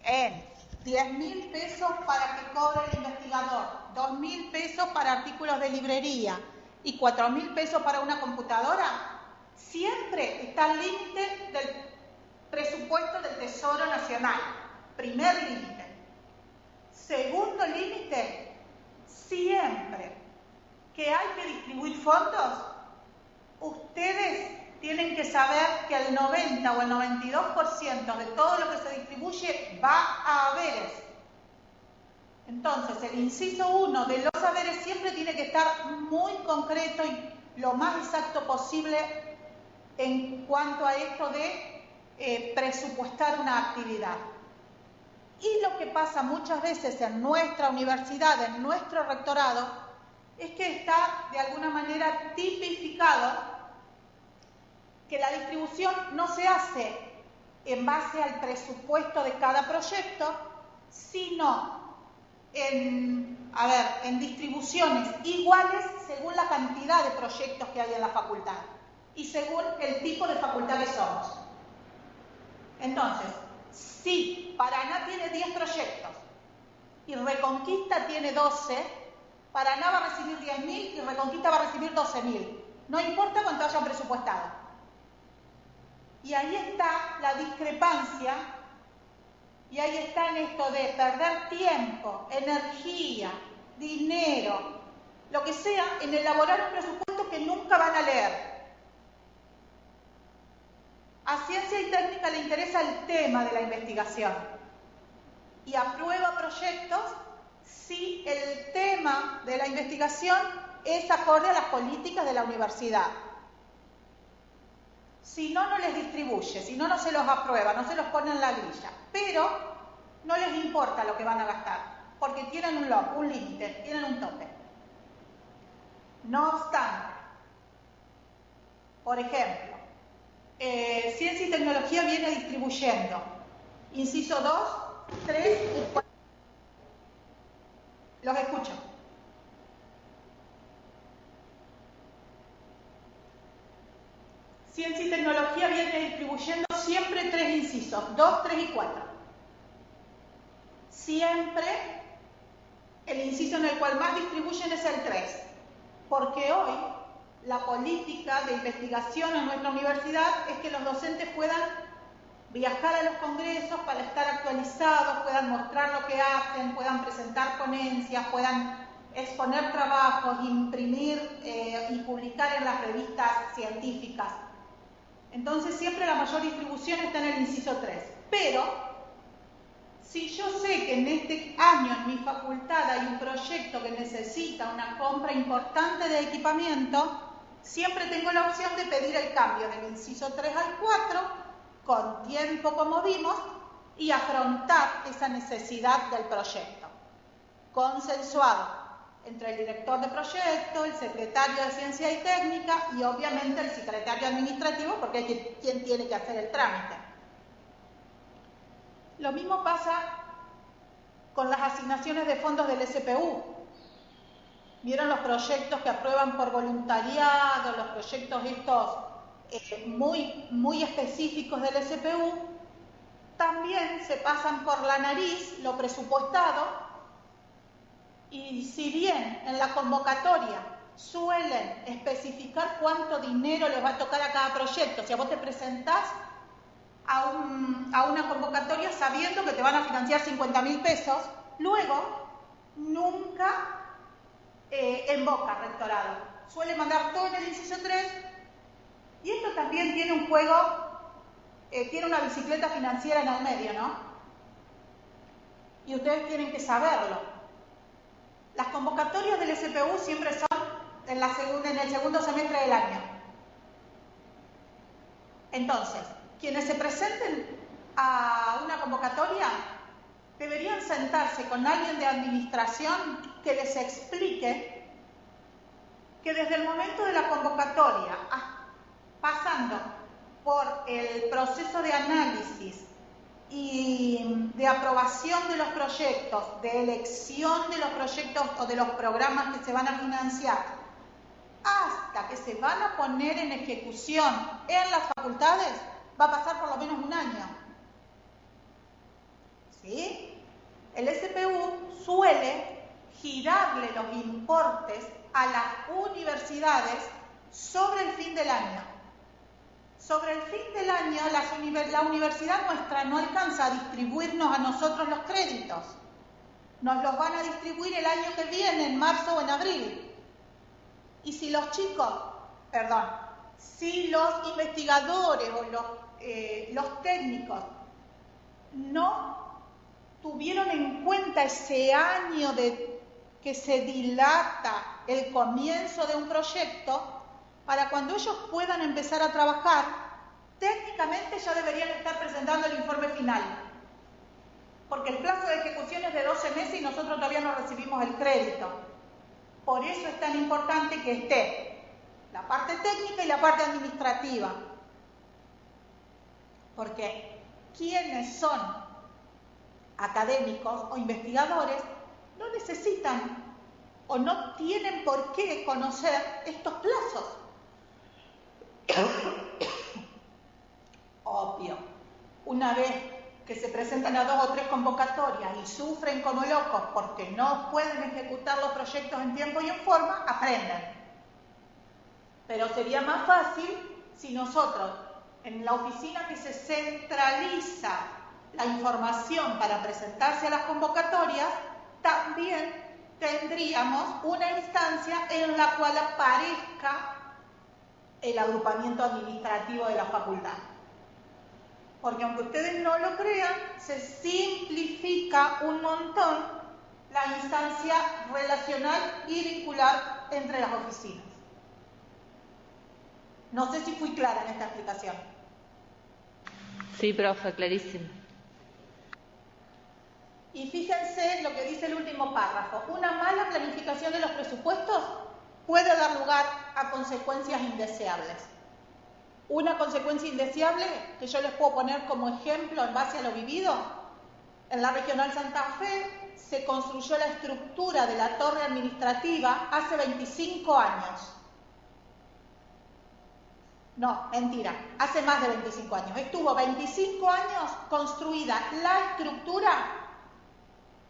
en 10.000 pesos para que cobre el investigador, 2.000 pesos para artículos de librería y 4.000 pesos para una computadora, siempre está al límite del presupuesto del Tesoro Nacional. Primer límite. Segundo límite, siempre que hay que distribuir fondos, ustedes tienen que saber que el 90 o el 92% de todo lo que se distribuye va a haberes. Entonces, el inciso 1 de los haberes siempre tiene que estar muy concreto y lo más exacto posible en cuanto a esto de presupuestar una actividad. Y lo que pasa muchas veces en nuestra universidad, en nuestro rectorado, es que está de alguna manera tipificado que la distribución no se hace en base al presupuesto de cada proyecto, sino en distribuciones iguales según la cantidad de proyectos que hay en la facultad y según el tipo de facultad que somos. Entonces, si Paraná tiene 10 proyectos y Reconquista tiene 12, Paraná va a recibir 10.000 y Reconquista va a recibir 12.000. No importa cuánto hayan presupuestado. Y ahí está la discrepancia, y ahí está en esto de perder tiempo, energía, dinero, lo que sea, en elaborar un presupuesto que nunca van a leer. A Ciencia y Técnica le interesa el tema de la investigación y aprueba proyectos si el tema de la investigación es acorde a las políticas de la universidad. Si no, no les distribuye, si no, no se los aprueba, no se los pone en la grilla. Pero no les importa lo que van a gastar, porque tienen un límite, tienen un tope. No obstante, por ejemplo, Ciencia y Tecnología viene distribuyendo inciso 2, 3 y 4. Los escucho. Ciencia y Tecnología viene distribuyendo siempre 3 incisos, 2, 3 y 4. Siempre el inciso en el cual más distribuyen es el 3, porque hoy la política de investigación en nuestra universidad es que los docentes puedan viajar a los congresos para estar actualizados, puedan mostrar lo que hacen, puedan presentar ponencias, puedan exponer trabajos, imprimir y publicar en las revistas científicas. Entonces siempre la mayor distribución está en el inciso 3. Pero si yo sé que en este año en mi facultad hay un proyecto que necesita una compra importante de equipamiento, siempre tengo la opción de pedir el cambio del inciso 3 al 4, con tiempo como vimos, y afrontar esa necesidad del proyecto. Consensuado entre el director de proyecto, el secretario de Ciencia y Técnica y obviamente el secretario administrativo, porque es quien tiene que hacer el trámite. Lo mismo pasa con las asignaciones de fondos del SPU. ¿Vieron los proyectos que aprueban por voluntariado, los proyectos estos muy específicos del SPU? También se pasan por la nariz lo presupuestado, y si bien en la convocatoria suelen especificar cuánto dinero les va a tocar a cada proyecto, o sea, vos te presentás a una convocatoria sabiendo que te van a financiar 50.000 pesos, luego nunca invoca rectorado. Suele mandar todo en el inciso 3, y esto también tiene un juego, tiene una bicicleta financiera en el medio, ¿no? Y ustedes tienen que saberlo. Las convocatorias del SPU siempre son en el segundo semestre del año. Entonces, quienes se presenten a una convocatoria deberían sentarse con alguien de administración que les explique que desde el momento de la convocatoria, pasando por el proceso de análisis y de aprobación de los proyectos, de elección de los proyectos o de los programas que se van a financiar, hasta que se van a poner en ejecución en las facultades, va a pasar por lo menos un año. ¿Sí? El SPU suele girarle los importes a las universidades sobre el fin del año. Sobre el fin del año, la universidad nuestra no alcanza a distribuirnos a nosotros los créditos. Nos los van a distribuir el año que viene, en marzo o en abril. Y si los investigadores o los técnicos no tuvieron en cuenta ese año que se dilata el comienzo de un proyecto, para cuando ellos puedan empezar a trabajar, técnicamente ya deberían estar presentando el informe final. Porque el plazo de ejecución es de 12 meses y nosotros todavía no recibimos el crédito. Por eso es tan importante que esté la parte técnica y la parte administrativa. Porque quienes son académicos o investigadores no necesitan o no tienen por qué conocer estos plazos. Obvio, una vez que se presentan a 2 o 3 convocatorias y sufren como locos porque no pueden ejecutar los proyectos en tiempo y en forma, aprenden. Pero sería más fácil si nosotros, en la oficina que se centraliza la información para presentarse a las convocatorias, también tendríamos una instancia en la cual aparezca el agrupamiento administrativo de la facultad. Porque aunque ustedes no lo crean, se simplifica un montón la instancia relacional y vincular entre las oficinas. No sé si fui clara en esta explicación. Sí, profe, clarísimo. Y fíjense lo que dice el último párrafo. Una mala planificación de los presupuestos puede dar lugar a consecuencias indeseables. Una consecuencia indeseable que yo les puedo poner como ejemplo en base a lo vivido. En la Regional Santa Fe se construyó la estructura de la torre administrativa hace 25 años. No, mentira, hace más de 25 años. Estuvo 25 años construida la estructura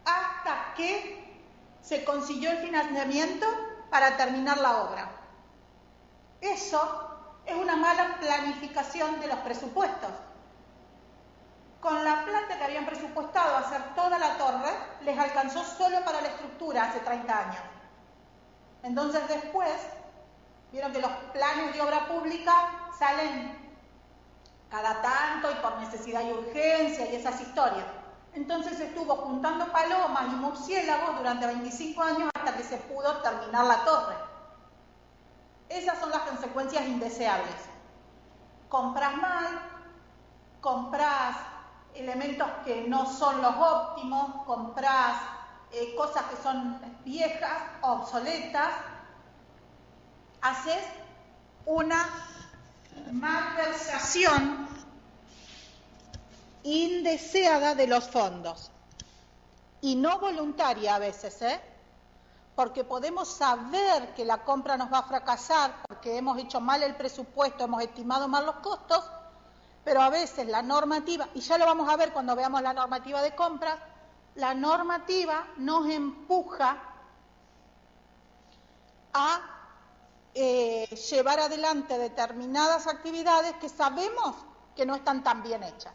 hasta que se consiguió el financiamiento para terminar la obra. Eso es una mala planificación de los presupuestos. Con la plata que habían presupuestado hacer toda la torre, les alcanzó solo para la estructura hace 30 años. Entonces después, vieron que los planes de obra pública salen cada tanto y por necesidad y urgencia y esas historias. Entonces estuvo juntando palomas y murciélagos durante 25 años hasta que se pudo terminar la torre. Esas son las consecuencias indeseables. Compras mal, compras elementos que no son los óptimos, compras cosas que son viejas, obsoletas, haces una malversación indeseada de los fondos y no voluntaria a veces, porque podemos saber que la compra nos va a fracasar porque hemos hecho mal el presupuesto, hemos estimado mal los costos, pero a veces la normativa, y ya lo vamos a ver cuando veamos la normativa de compras, la normativa nos empuja a llevar adelante determinadas actividades que sabemos que no están tan bien hechas,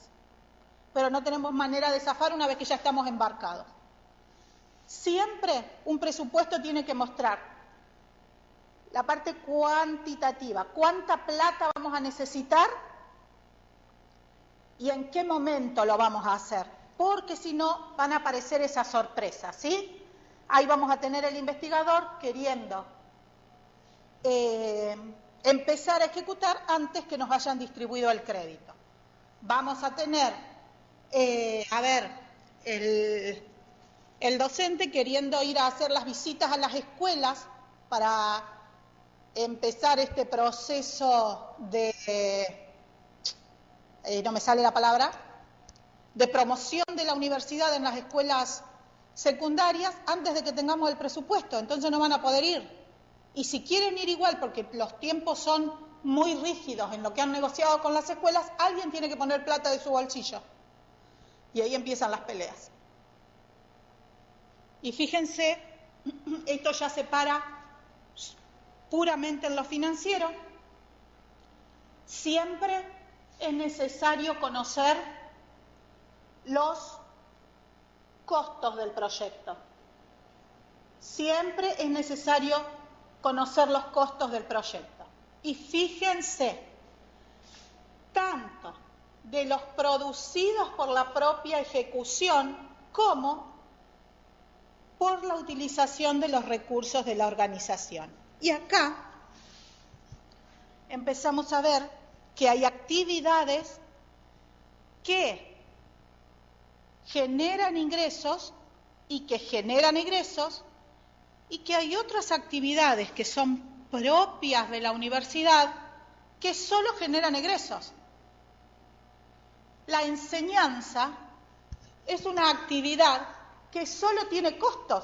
pero no tenemos manera de zafar una vez que ya estamos embarcados. Siempre un presupuesto tiene que mostrar la parte cuantitativa, cuánta plata vamos a necesitar y en qué momento lo vamos a hacer, porque si no van a aparecer esas sorpresas, ¿sí? Ahí vamos a tener el investigador queriendo empezar a ejecutar antes que nos hayan distribuido el crédito. Vamos a tener, el docente queriendo ir a hacer las visitas a las escuelas para empezar este proceso de, no me sale la palabra, de promoción de la universidad en las escuelas secundarias antes de que tengamos el presupuesto, entonces no van a poder ir. Y si quieren ir igual, porque los tiempos son muy rígidos en lo que han negociado con las escuelas, alguien tiene que poner plata de su bolsillo. Y ahí empiezan las peleas. Y fíjense, esto ya se para puramente en lo financiero. Siempre es necesario conocer los costos del proyecto. Siempre es necesario conocer los costos del proyecto. Y fíjense, tanto de los producidos por la propia ejecución como por la utilización de los recursos de la organización. Y acá empezamos a ver que hay actividades que generan ingresos y que generan egresos, y que hay otras actividades que son propias de la universidad que solo generan egresos. La enseñanza es una actividad que solo tiene costos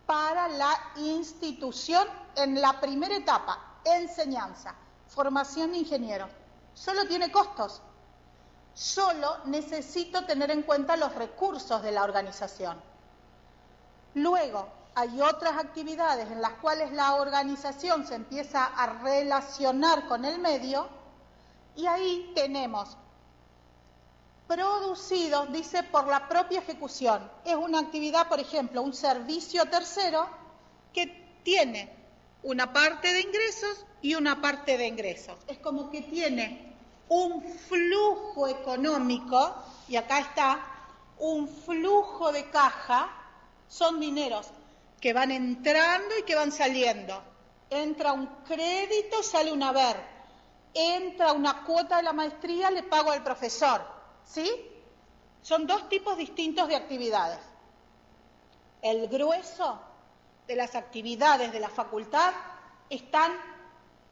para la institución en la primera etapa, enseñanza, formación de ingenieros. Solo tiene costos. Solo necesito tener en cuenta los recursos de la organización. Luego, hay otras actividades en las cuales la organización se empieza a relacionar con el medio, y ahí tenemos producidos, dice, por la propia ejecución. Es una actividad, por ejemplo, un servicio tercero que tiene una parte de ingresos y una parte de ingresos. Es como que tiene un flujo económico, y acá está, un flujo de caja, son dineros que van entrando y que van saliendo. Entra un crédito, sale un haber. Entra una cuota de la maestría, le pago al profesor. ¿Sí? Son dos tipos distintos de actividades. El grueso de las actividades de la facultad están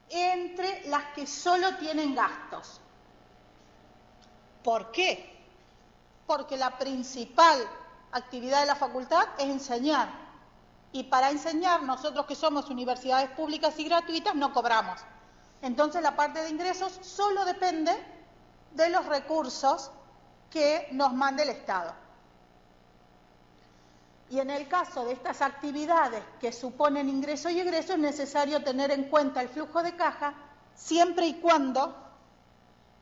entre las que solo tienen gastos. ¿Por qué? Porque la principal actividad de la facultad es enseñar. Y para enseñar, nosotros que somos universidades públicas y gratuitas, no cobramos. Entonces, la parte de ingresos solo depende de los recursos que nos mande el Estado. Y en el caso de estas actividades que suponen ingreso y egreso, es necesario tener en cuenta el flujo de caja, siempre y cuando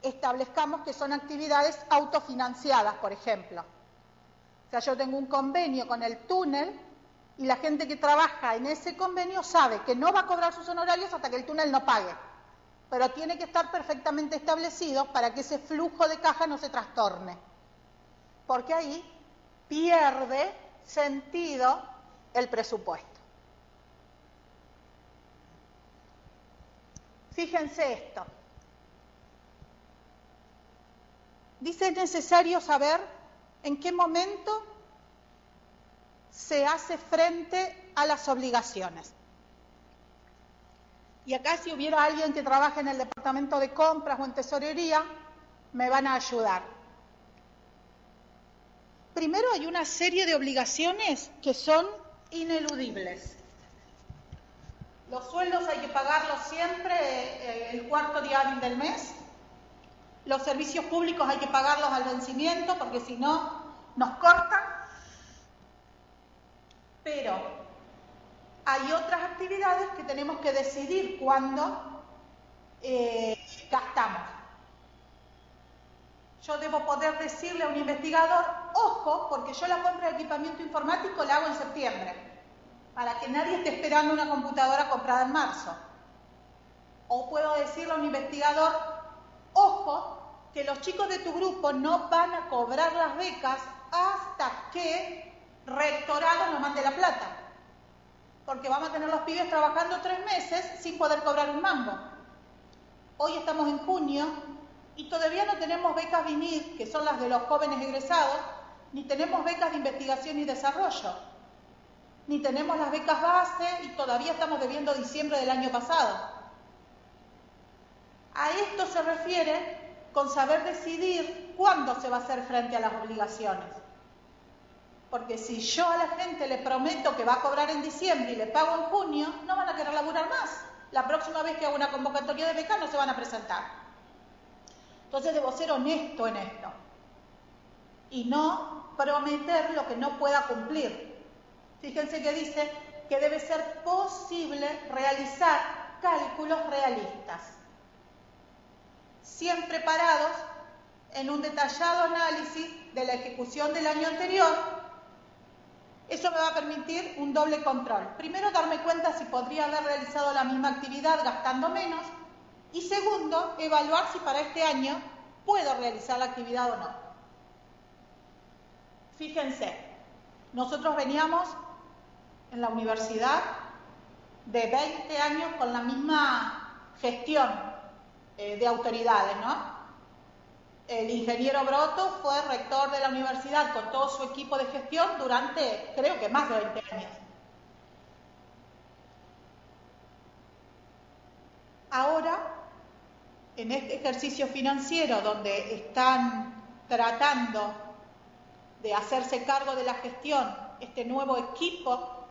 establezcamos que son actividades autofinanciadas, por ejemplo. O sea, yo tengo un convenio con el túnel y la gente que trabaja en ese convenio sabe que no va a cobrar sus honorarios hasta que el túnel no pague. Pero tiene que estar perfectamente establecido para que ese flujo de caja no se trastorne. Porque ahí pierde sentido el presupuesto. Fíjense esto. Dice, es necesario saber en qué momento se hace frente a las obligaciones. Y acá, si hubiera alguien que trabaje en el departamento de compras o en tesorería, me van a ayudar. Primero, hay una serie de obligaciones que son ineludibles. Los sueldos hay que pagarlos siempre el cuarto día hábil del mes. Los servicios públicos hay que pagarlos al vencimiento, porque si no, nos cortan. Pero hay otras actividades que tenemos que decidir cuándo gastamos. Yo debo poder decirle a un investigador, ojo, porque yo la compra de equipamiento informático la hago en septiembre, para que nadie esté esperando una computadora comprada en marzo. O puedo decirle a un investigador, ojo, que los chicos de tu grupo no van a cobrar las becas hasta que rectorado nos mande la plata. Porque vamos a tener los pibes trabajando 3 meses sin poder cobrar un mango. Hoy estamos en junio y todavía no tenemos becas VINID, que son las de los jóvenes egresados, ni tenemos becas de investigación y desarrollo, ni tenemos las becas base y todavía estamos debiendo diciembre del año pasado. A esto se refiere con saber decidir cuándo se va a hacer frente a las obligaciones. Porque si yo a la gente le prometo que va a cobrar en diciembre y le pago en junio, no van a querer laburar más. La próxima vez que haga una convocatoria de becas no se van a presentar. Entonces debo ser honesto en esto y no prometer lo que no pueda cumplir. Fíjense que dice que debe ser posible realizar cálculos realistas, siempre parados en un detallado análisis de la ejecución del año anterior. Eso me va a permitir un doble control. Primero, darme cuenta si podría haber realizado la misma actividad gastando menos. Y segundo, evaluar si para este año puedo realizar la actividad o no. Fíjense, nosotros veníamos en la universidad de 20 años con la misma gestión de autoridades, ¿no? El ingeniero Broto fue rector de la universidad con todo su equipo de gestión durante, creo que más de 20 años. Ahora, en este ejercicio financiero donde están tratando de hacerse cargo de la gestión este nuevo equipo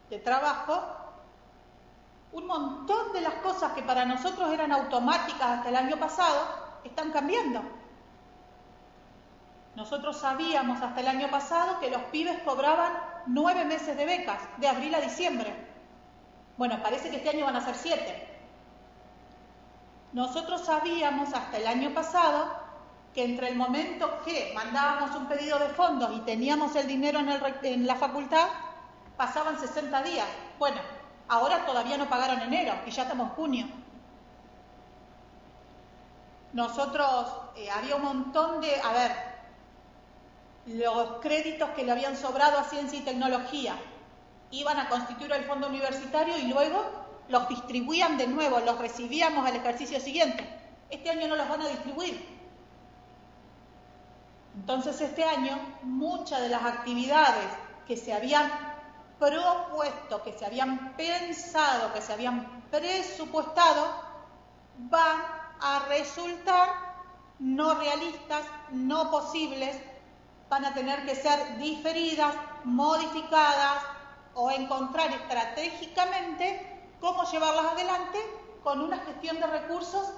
de trabajo, un montón de las cosas que para nosotros eran automáticas hasta el año pasado están cambiando. Nosotros sabíamos hasta el año pasado que los pibes cobraban 9 meses de becas, de abril a diciembre. Bueno, parece que este año van a ser 7. Nosotros sabíamos hasta el año pasado que entre el momento que mandábamos un pedido de fondos y teníamos el dinero en la facultad, pasaban 60 días. Bueno, ahora todavía no pagaron enero y ya estamos en junio. Nosotros, había un montón de, los créditos que le habían sobrado a ciencia y tecnología iban a constituir el fondo universitario y luego los distribuían de nuevo, los recibíamos al ejercicio siguiente. Este año no los van a distribuir. Entonces este año muchas de las actividades que se habían propuesto, que se habían pensado, que se habían presupuestado, van a resultar no realistas, no posibles, van a tener que ser diferidas, modificadas o encontrar estratégicamente cómo llevarlas adelante con una gestión de recursos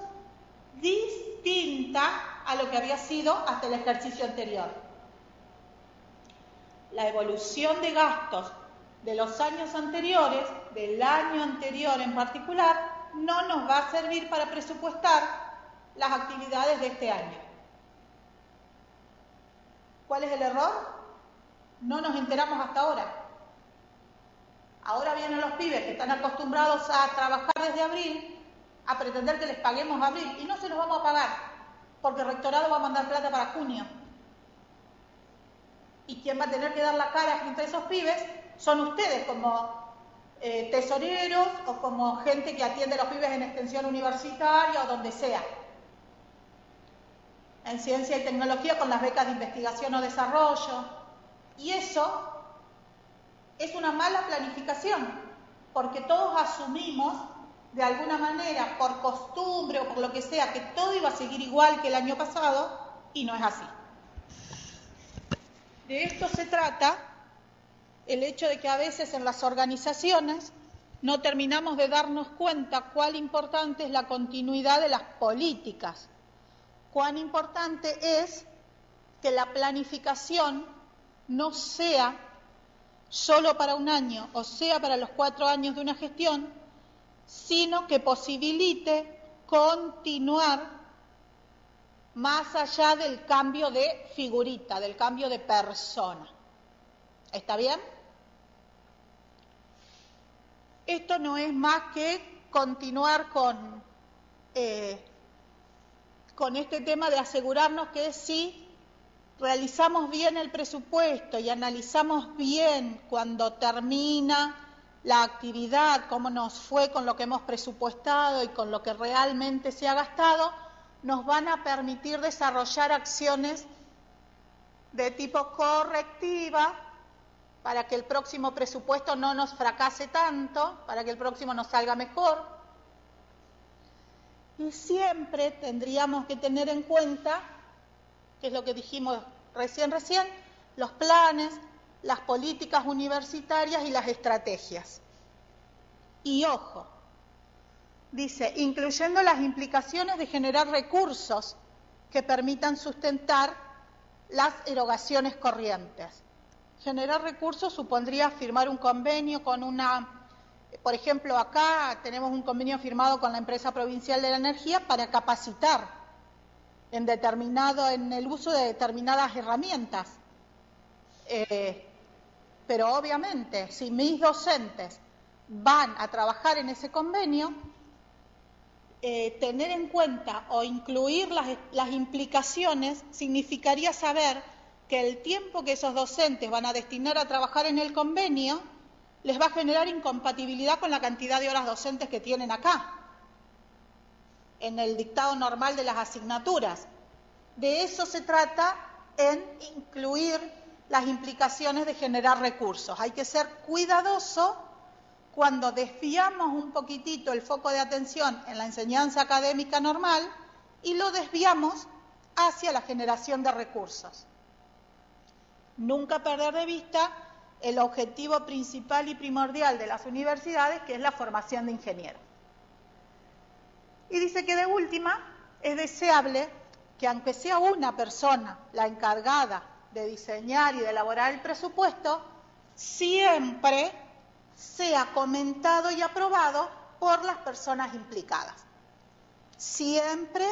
distinta a lo que había sido hasta el ejercicio anterior. La evolución de gastos de los años anteriores, del año anterior en particular, no nos va a servir para presupuestar las actividades de este año. ¿Cuál es el error? No nos enteramos hasta ahora. Ahora vienen los pibes que están acostumbrados a trabajar desde abril, a pretender que les paguemos abril, y no se los vamos a pagar, porque el rectorado va a mandar plata para junio. Y quien va a tener que dar la cara frente a esos pibes son ustedes, como tesoreros o como gente que atiende a los pibes en extensión universitaria o donde sea. En ciencia y tecnología con las becas de investigación o desarrollo. Y eso es una mala planificación, porque todos asumimos de alguna manera, por costumbre o por lo que sea, que todo iba a seguir igual que el año pasado, y no es así. De esto se trata el hecho de que a veces en las organizaciones no terminamos de darnos cuenta cuán importante es la continuidad de las políticas, cuán importante es que la planificación no sea solo para un año o sea para los 4 años de una gestión, sino que posibilite continuar más allá del cambio de figurita, del cambio de persona. ¿Está bien? Esto no es más que continuar con este tema de asegurarnos que si realizamos bien el presupuesto y analizamos bien cuando termina la actividad, cómo nos fue con lo que hemos presupuestado y con lo que realmente se ha gastado, nos van a permitir desarrollar acciones de tipo correctiva para que el próximo presupuesto no nos fracase tanto, para que el próximo nos salga mejor. Y siempre tendríamos que tener en cuenta, que es lo que dijimos recién, los planes, las políticas universitarias y las estrategias. Y ojo, dice, incluyendo las implicaciones de generar recursos que permitan sustentar las erogaciones corrientes. Generar recursos supondría firmar un convenio con por ejemplo, acá tenemos un convenio firmado con la empresa provincial de la energía para capacitar en el uso de determinadas herramientas. Pero obviamente, si mis docentes van a trabajar en ese convenio, tener en cuenta o incluir las implicaciones significaría saber que el tiempo que esos docentes van a destinar a trabajar en el convenio les va a generar incompatibilidad con la cantidad de horas docentes que tienen acá. en el dictado normal de las asignaturas. De eso se trata en incluir las implicaciones de generar recursos. Hay que ser cuidadoso cuando desviamos un poquitito el foco de atención en la enseñanza académica normal y lo desviamos hacia la generación de recursos. Nunca perder de vista el objetivo principal y primordial de las universidades, que es la formación de ingenieros. Y dice que de última es deseable que aunque sea una persona la encargada de diseñar y de elaborar el presupuesto, siempre sea comentado y aprobado por las personas implicadas. Siempre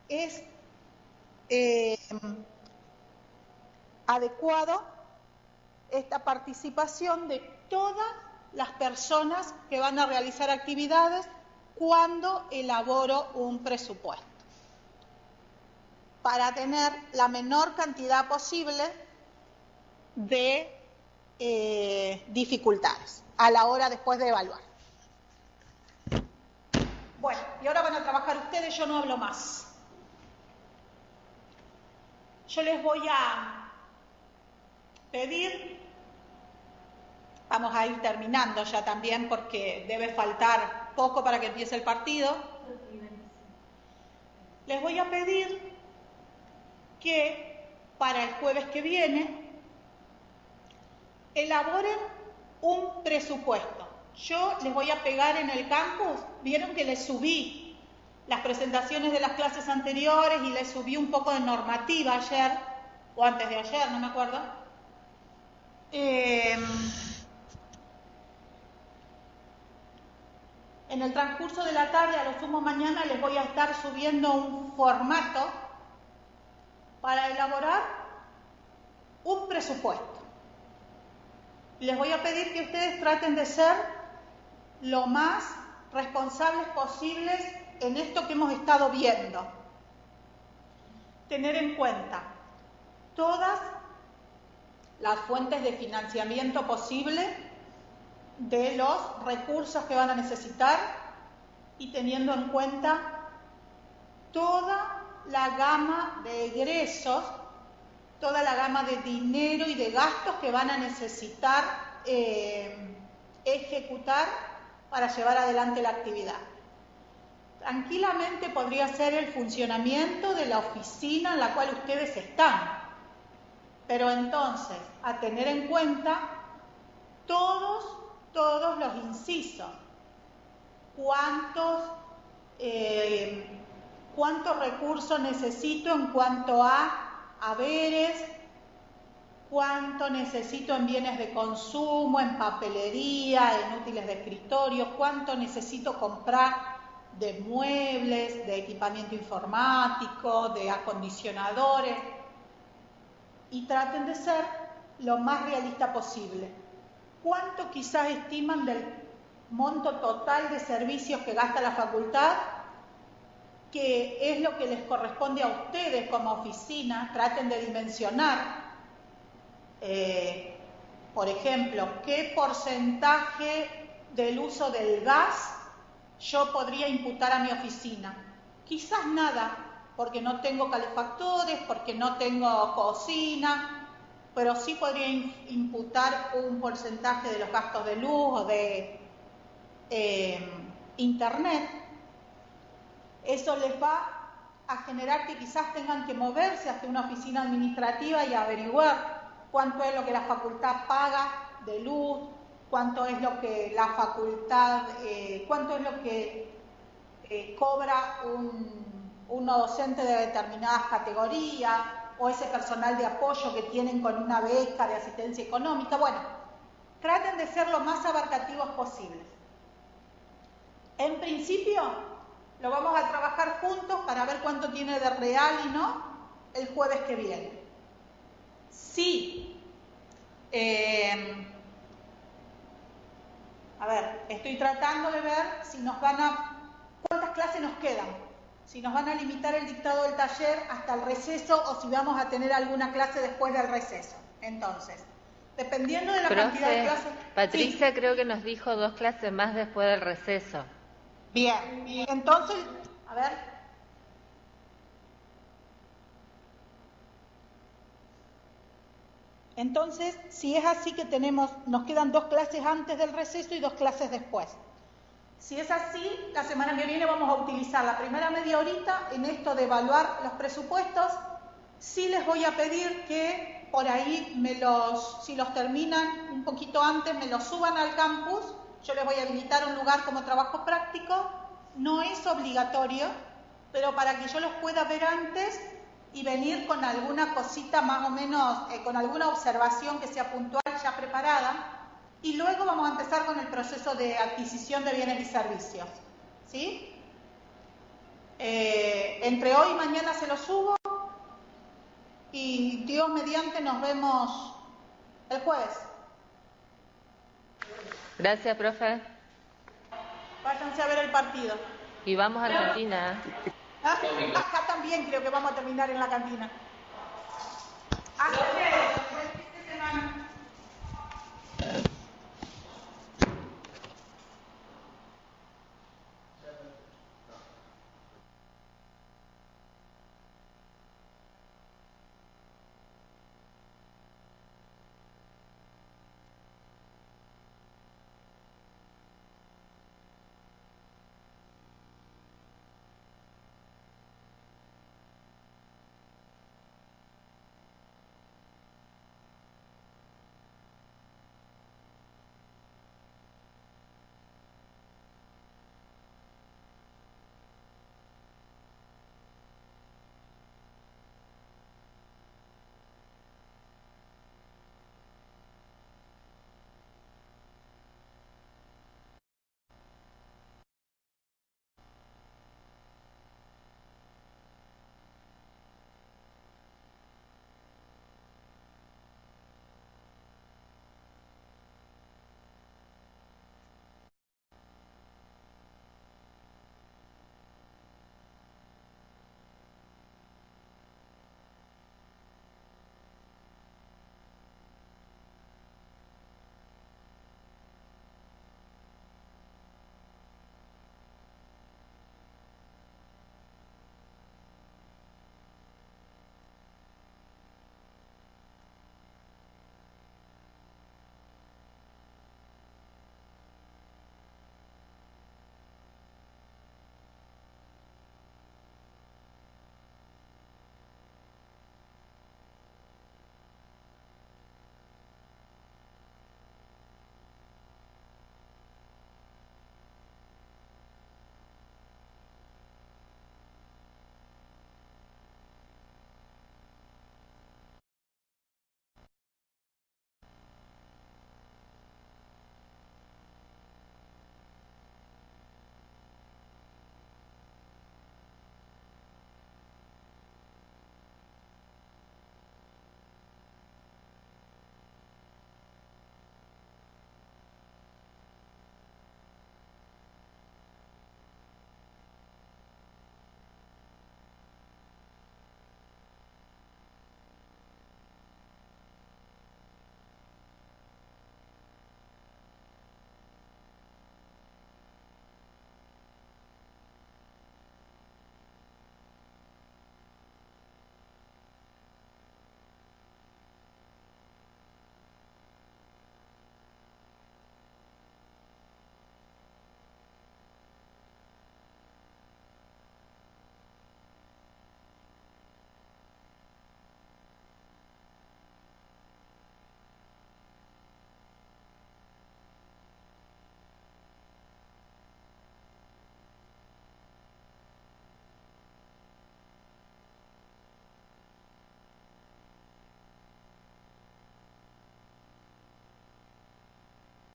es adecuado esta participación de todas las personas que van a realizar actividades cuando elaboro un presupuesto, para tener la menor cantidad posible de dificultades a la hora después de evaluar. Bueno, y ahora van a trabajar ustedes, yo no hablo más. Yo les voy a pedir, vamos a ir terminando ya también porque debe faltar poco para que empiece el partido. Les voy a pedir que para el jueves que viene elaboren un presupuesto. Yo les voy a pegar en el campus, vieron que les subí las presentaciones de las clases anteriores y les subí un poco de normativa ayer, o antes de ayer, no me acuerdo. En el transcurso de la tarde, a lo sumo mañana, les voy a estar subiendo un formato para elaborar un presupuesto. Les voy a pedir que ustedes traten de ser lo más responsables posibles en esto que hemos estado viendo. Tener en cuenta todas las fuentes de financiamiento posible de los recursos que van a necesitar y teniendo en cuenta toda la gama de egresos, toda la gama de dinero y de gastos que van a necesitar ejecutar para llevar adelante la actividad. Tranquilamente podría ser el funcionamiento de la oficina en la cual ustedes están, pero entonces a tener en cuenta todos los incisos, cuántos recursos necesito en cuanto a haberes, cuánto necesito en bienes de consumo, en papelería, en útiles de escritorio, cuánto necesito comprar de muebles, de equipamiento informático, de acondicionadores, y traten de ser lo más realista posible. ¿Cuánto quizás estiman del monto total de servicios que gasta la facultad? Que es lo que les corresponde a ustedes como oficina. Traten de dimensionar, por ejemplo, qué porcentaje del uso del gas yo podría imputar a mi oficina. Quizás nada, porque no tengo calefactores, porque no tengo cocina, pero sí podría imputar un porcentaje de los gastos de luz o de internet. Eso les va a generar que quizás tengan que moverse hacia una oficina administrativa y averiguar cuánto es lo que la facultad paga de luz, cuánto es lo que la facultad, cuánto es lo que cobra un docente de determinadas categorías, o ese personal de apoyo que tienen con una beca de asistencia económica. Bueno, traten de ser lo más abarcativos posibles. En principio, lo vamos a trabajar juntos para ver cuánto tiene de real y no el jueves que viene. Sí. A ver, estoy tratando de ver si nos van a... ¿Cuántas clases nos quedan? Si nos van a limitar el dictado del taller hasta el receso o si vamos a tener alguna clase después del receso. Entonces, dependiendo de la cantidad de clases... Patricia, sí, creo que nos dijo 2 clases más después del receso. Bien, entonces, a ver. Entonces, si es así que nos quedan 2 clases antes del receso y 2 clases después. Si es así, la semana que viene vamos a utilizar la primera media horita en esto de evaluar los presupuestos. Sí les voy a pedir que por ahí si los terminan un poquito antes, me los suban al campus. Yo les voy a habilitar un lugar como trabajo práctico. No es obligatorio, pero para que yo los pueda ver antes y venir con alguna cosita más o menos, con alguna observación que sea puntual ya preparada. Y luego vamos a empezar con el proceso de adquisición de bienes y servicios. ¿Sí? Entre hoy y mañana se los subo y Dios mediante nos vemos el jueves. Gracias, profe. Váyanse a ver el partido. Y vamos a Argentina. Acá también creo que vamos a terminar en la cantina.